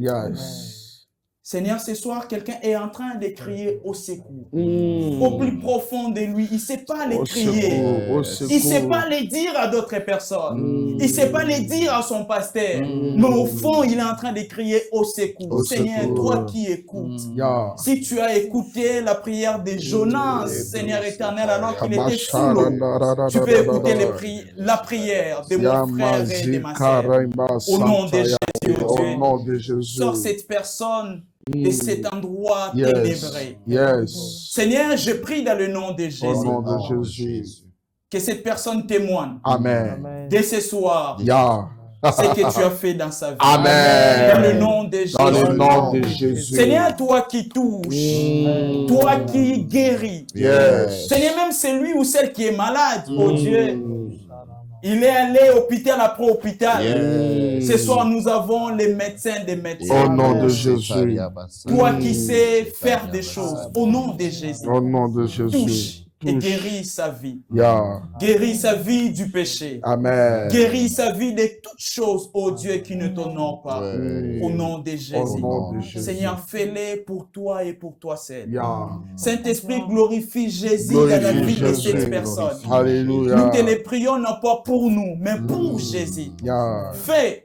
Seigneur, ce soir, quelqu'un est en train de crier au secours. Au plus profond de lui, il ne sait pas le crier. Il ne sait pas le dire à d'autres personnes. Il ne sait pas le dire à son pasteur. Mais au fond, il est en train de crier au secours. Seigneur, toi qui écoutes. Si tu as écouté la prière de Jonas, Seigneur éternel, alors qu'il était sous l'eau, tu peux écouter la prière de mon frère et de ma sœur. Au nom de Jésus, Au nom de Jésus. sors cette personne de cet endroit ténébré. Seigneur, je prie dans le nom de Jésus. Au nom de Jésus. Que cette personne témoigne Amen. dès ce soir ce que tu as fait dans sa vie. Amen. Dans le nom de Jésus. Dans le nom de Jésus. Seigneur, toi qui touches, toi qui guéris. Yes. Seigneur, même celui ou celle qui est malade, oh Dieu, il est allé hôpital après hôpital. Yes. Ce soir, nous avons les médecins des médecins. Au nom de Jésus. Toi qui sais faire des choses, au nom de Jésus, Au nom de Jésus. touche et guéris sa vie. Yeah. Guéris sa vie du péché. Amen. Guéris sa vie de toutes choses, ô Dieu, qui ne t'honorent pas. Ouais. Au nom de Au Jésus. nom de Jésus. Seigneur, fais-les pour toi et pour toi seul. Yeah. Saint-Esprit, glorifie Jésus dans la Glorifie vie de Jésus. cette personne. Alléluia. Nous te les prions non pas pour nous, mais pour Jésus. Yeah. Fais.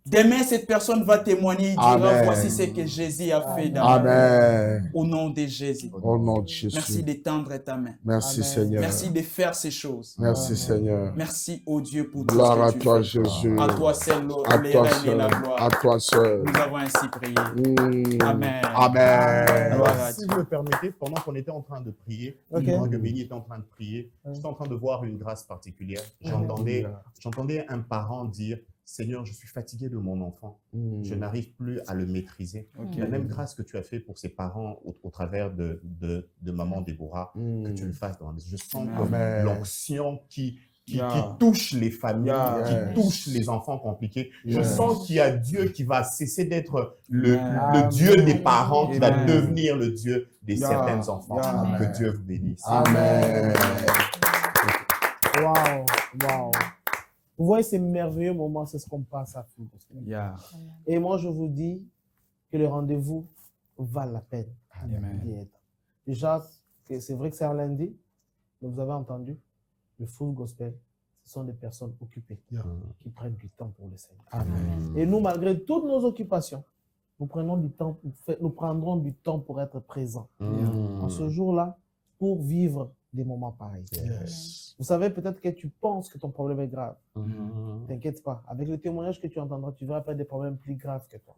Demain, cette personne va témoigner. Il dira, Amen. voici ce que Jésus a fait dans ma vie. Amen. Au nom de Jésus. Au nom de Jésus. Merci d'étendre ta main. Merci Amen. Seigneur. Merci de faire ces choses. Merci Seigneur. Merci, ô Dieu, pour tout Gloire à ce que tu toi fais. Jésus. À toi seul, À le toi règne et la seul. gloire. À toi seul. Nous avons ainsi prié. Amen. Amen. Amen. Gloire Alors, à si Dieu. vous me permettez, pendant qu'on était en train de prier, Ok. pendant que Béni était en train de prier, j'étais en train de voir une grâce particulière. J'entendais un parent dire, Seigneur, je suis fatigué de mon enfant. Je n'arrive plus à le maîtriser. Ok. La même grâce que tu as fait pour ses parents au travers de maman Déborah, que tu le fasses dans la maison. Je sens que Amen. l'onction qui Yeah. touche les familles, Yeah. qui touche les enfants compliqués. Je Yes. sens qu'il y a Dieu qui va cesser d'être le Amen. Dieu des parents, qui va Amen. devenir le Dieu des Yeah. certains enfants. Yeah. Que Dieu vous bénisse. Amen. Waouh, waouh. Vous voyez ces merveilleux moments, c'est ce qu'on passe à Full Gospel. Yeah. Et moi, je vous dis que le rendez-vous valent la peine Amen. d'y être. Déjà, c'est vrai que c'est un lundi, mais vous avez entendu, le Full Gospel, ce sont des personnes occupées qui prennent du temps pour le Seigneur. Amen. Et nous, malgré toutes nos occupations, nous prendrons du temps pour être présents en ce jour-là, pour vivre des moments pareils. Yes. Vous savez, peut-être que tu penses que ton problème est grave. T'inquiète pas. Avec le témoignage que tu entendras, tu verras pas des problèmes plus graves que toi.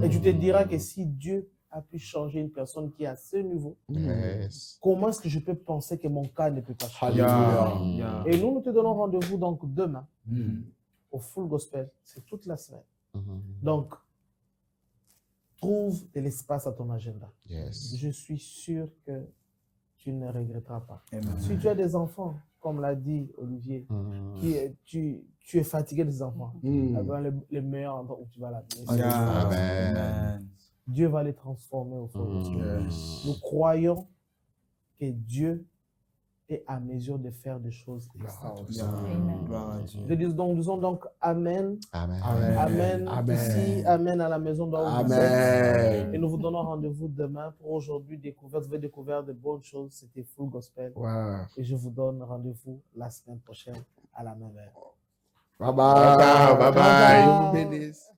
Et tu te diras que si Dieu a pu changer une personne qui est à ce niveau, Yes. comment est-ce que je peux penser que mon cas ne peut pas changer? Alléluia. Yeah. Et nous te donnons rendez-vous donc demain Mm. au Full Gospel. C'est toute la semaine. Donc, trouve de l'espace à ton agenda. Yes. Je suis sûr que tu ne regretteras pas. Amen. Si tu as des enfants, comme l'a dit Olivier, tu es fatigué des enfants, les meilleurs endroits où tu vas l'amener. Yeah. Amen. Amen. Dieu va les transformer au fond de Dieu. Yes. Nous croyons que Dieu est à mesure de faire des choses extraordinaires. Yeah. Amen. Gloire à Dieu. Nous disons donc Amen, Amen. Amen. Amen, Amen. ici, Amen à la maison d'Or. Et Amen. nous vous donnons rendez-vous demain pour aujourd'hui découvrir. Vous avez découvert de bonnes choses. C'était Full Gospel. Wow. Et je vous donne rendez-vous la semaine prochaine à la même heure. Bye bye. Bye bye. Bye bye. Dieu vous bénisse.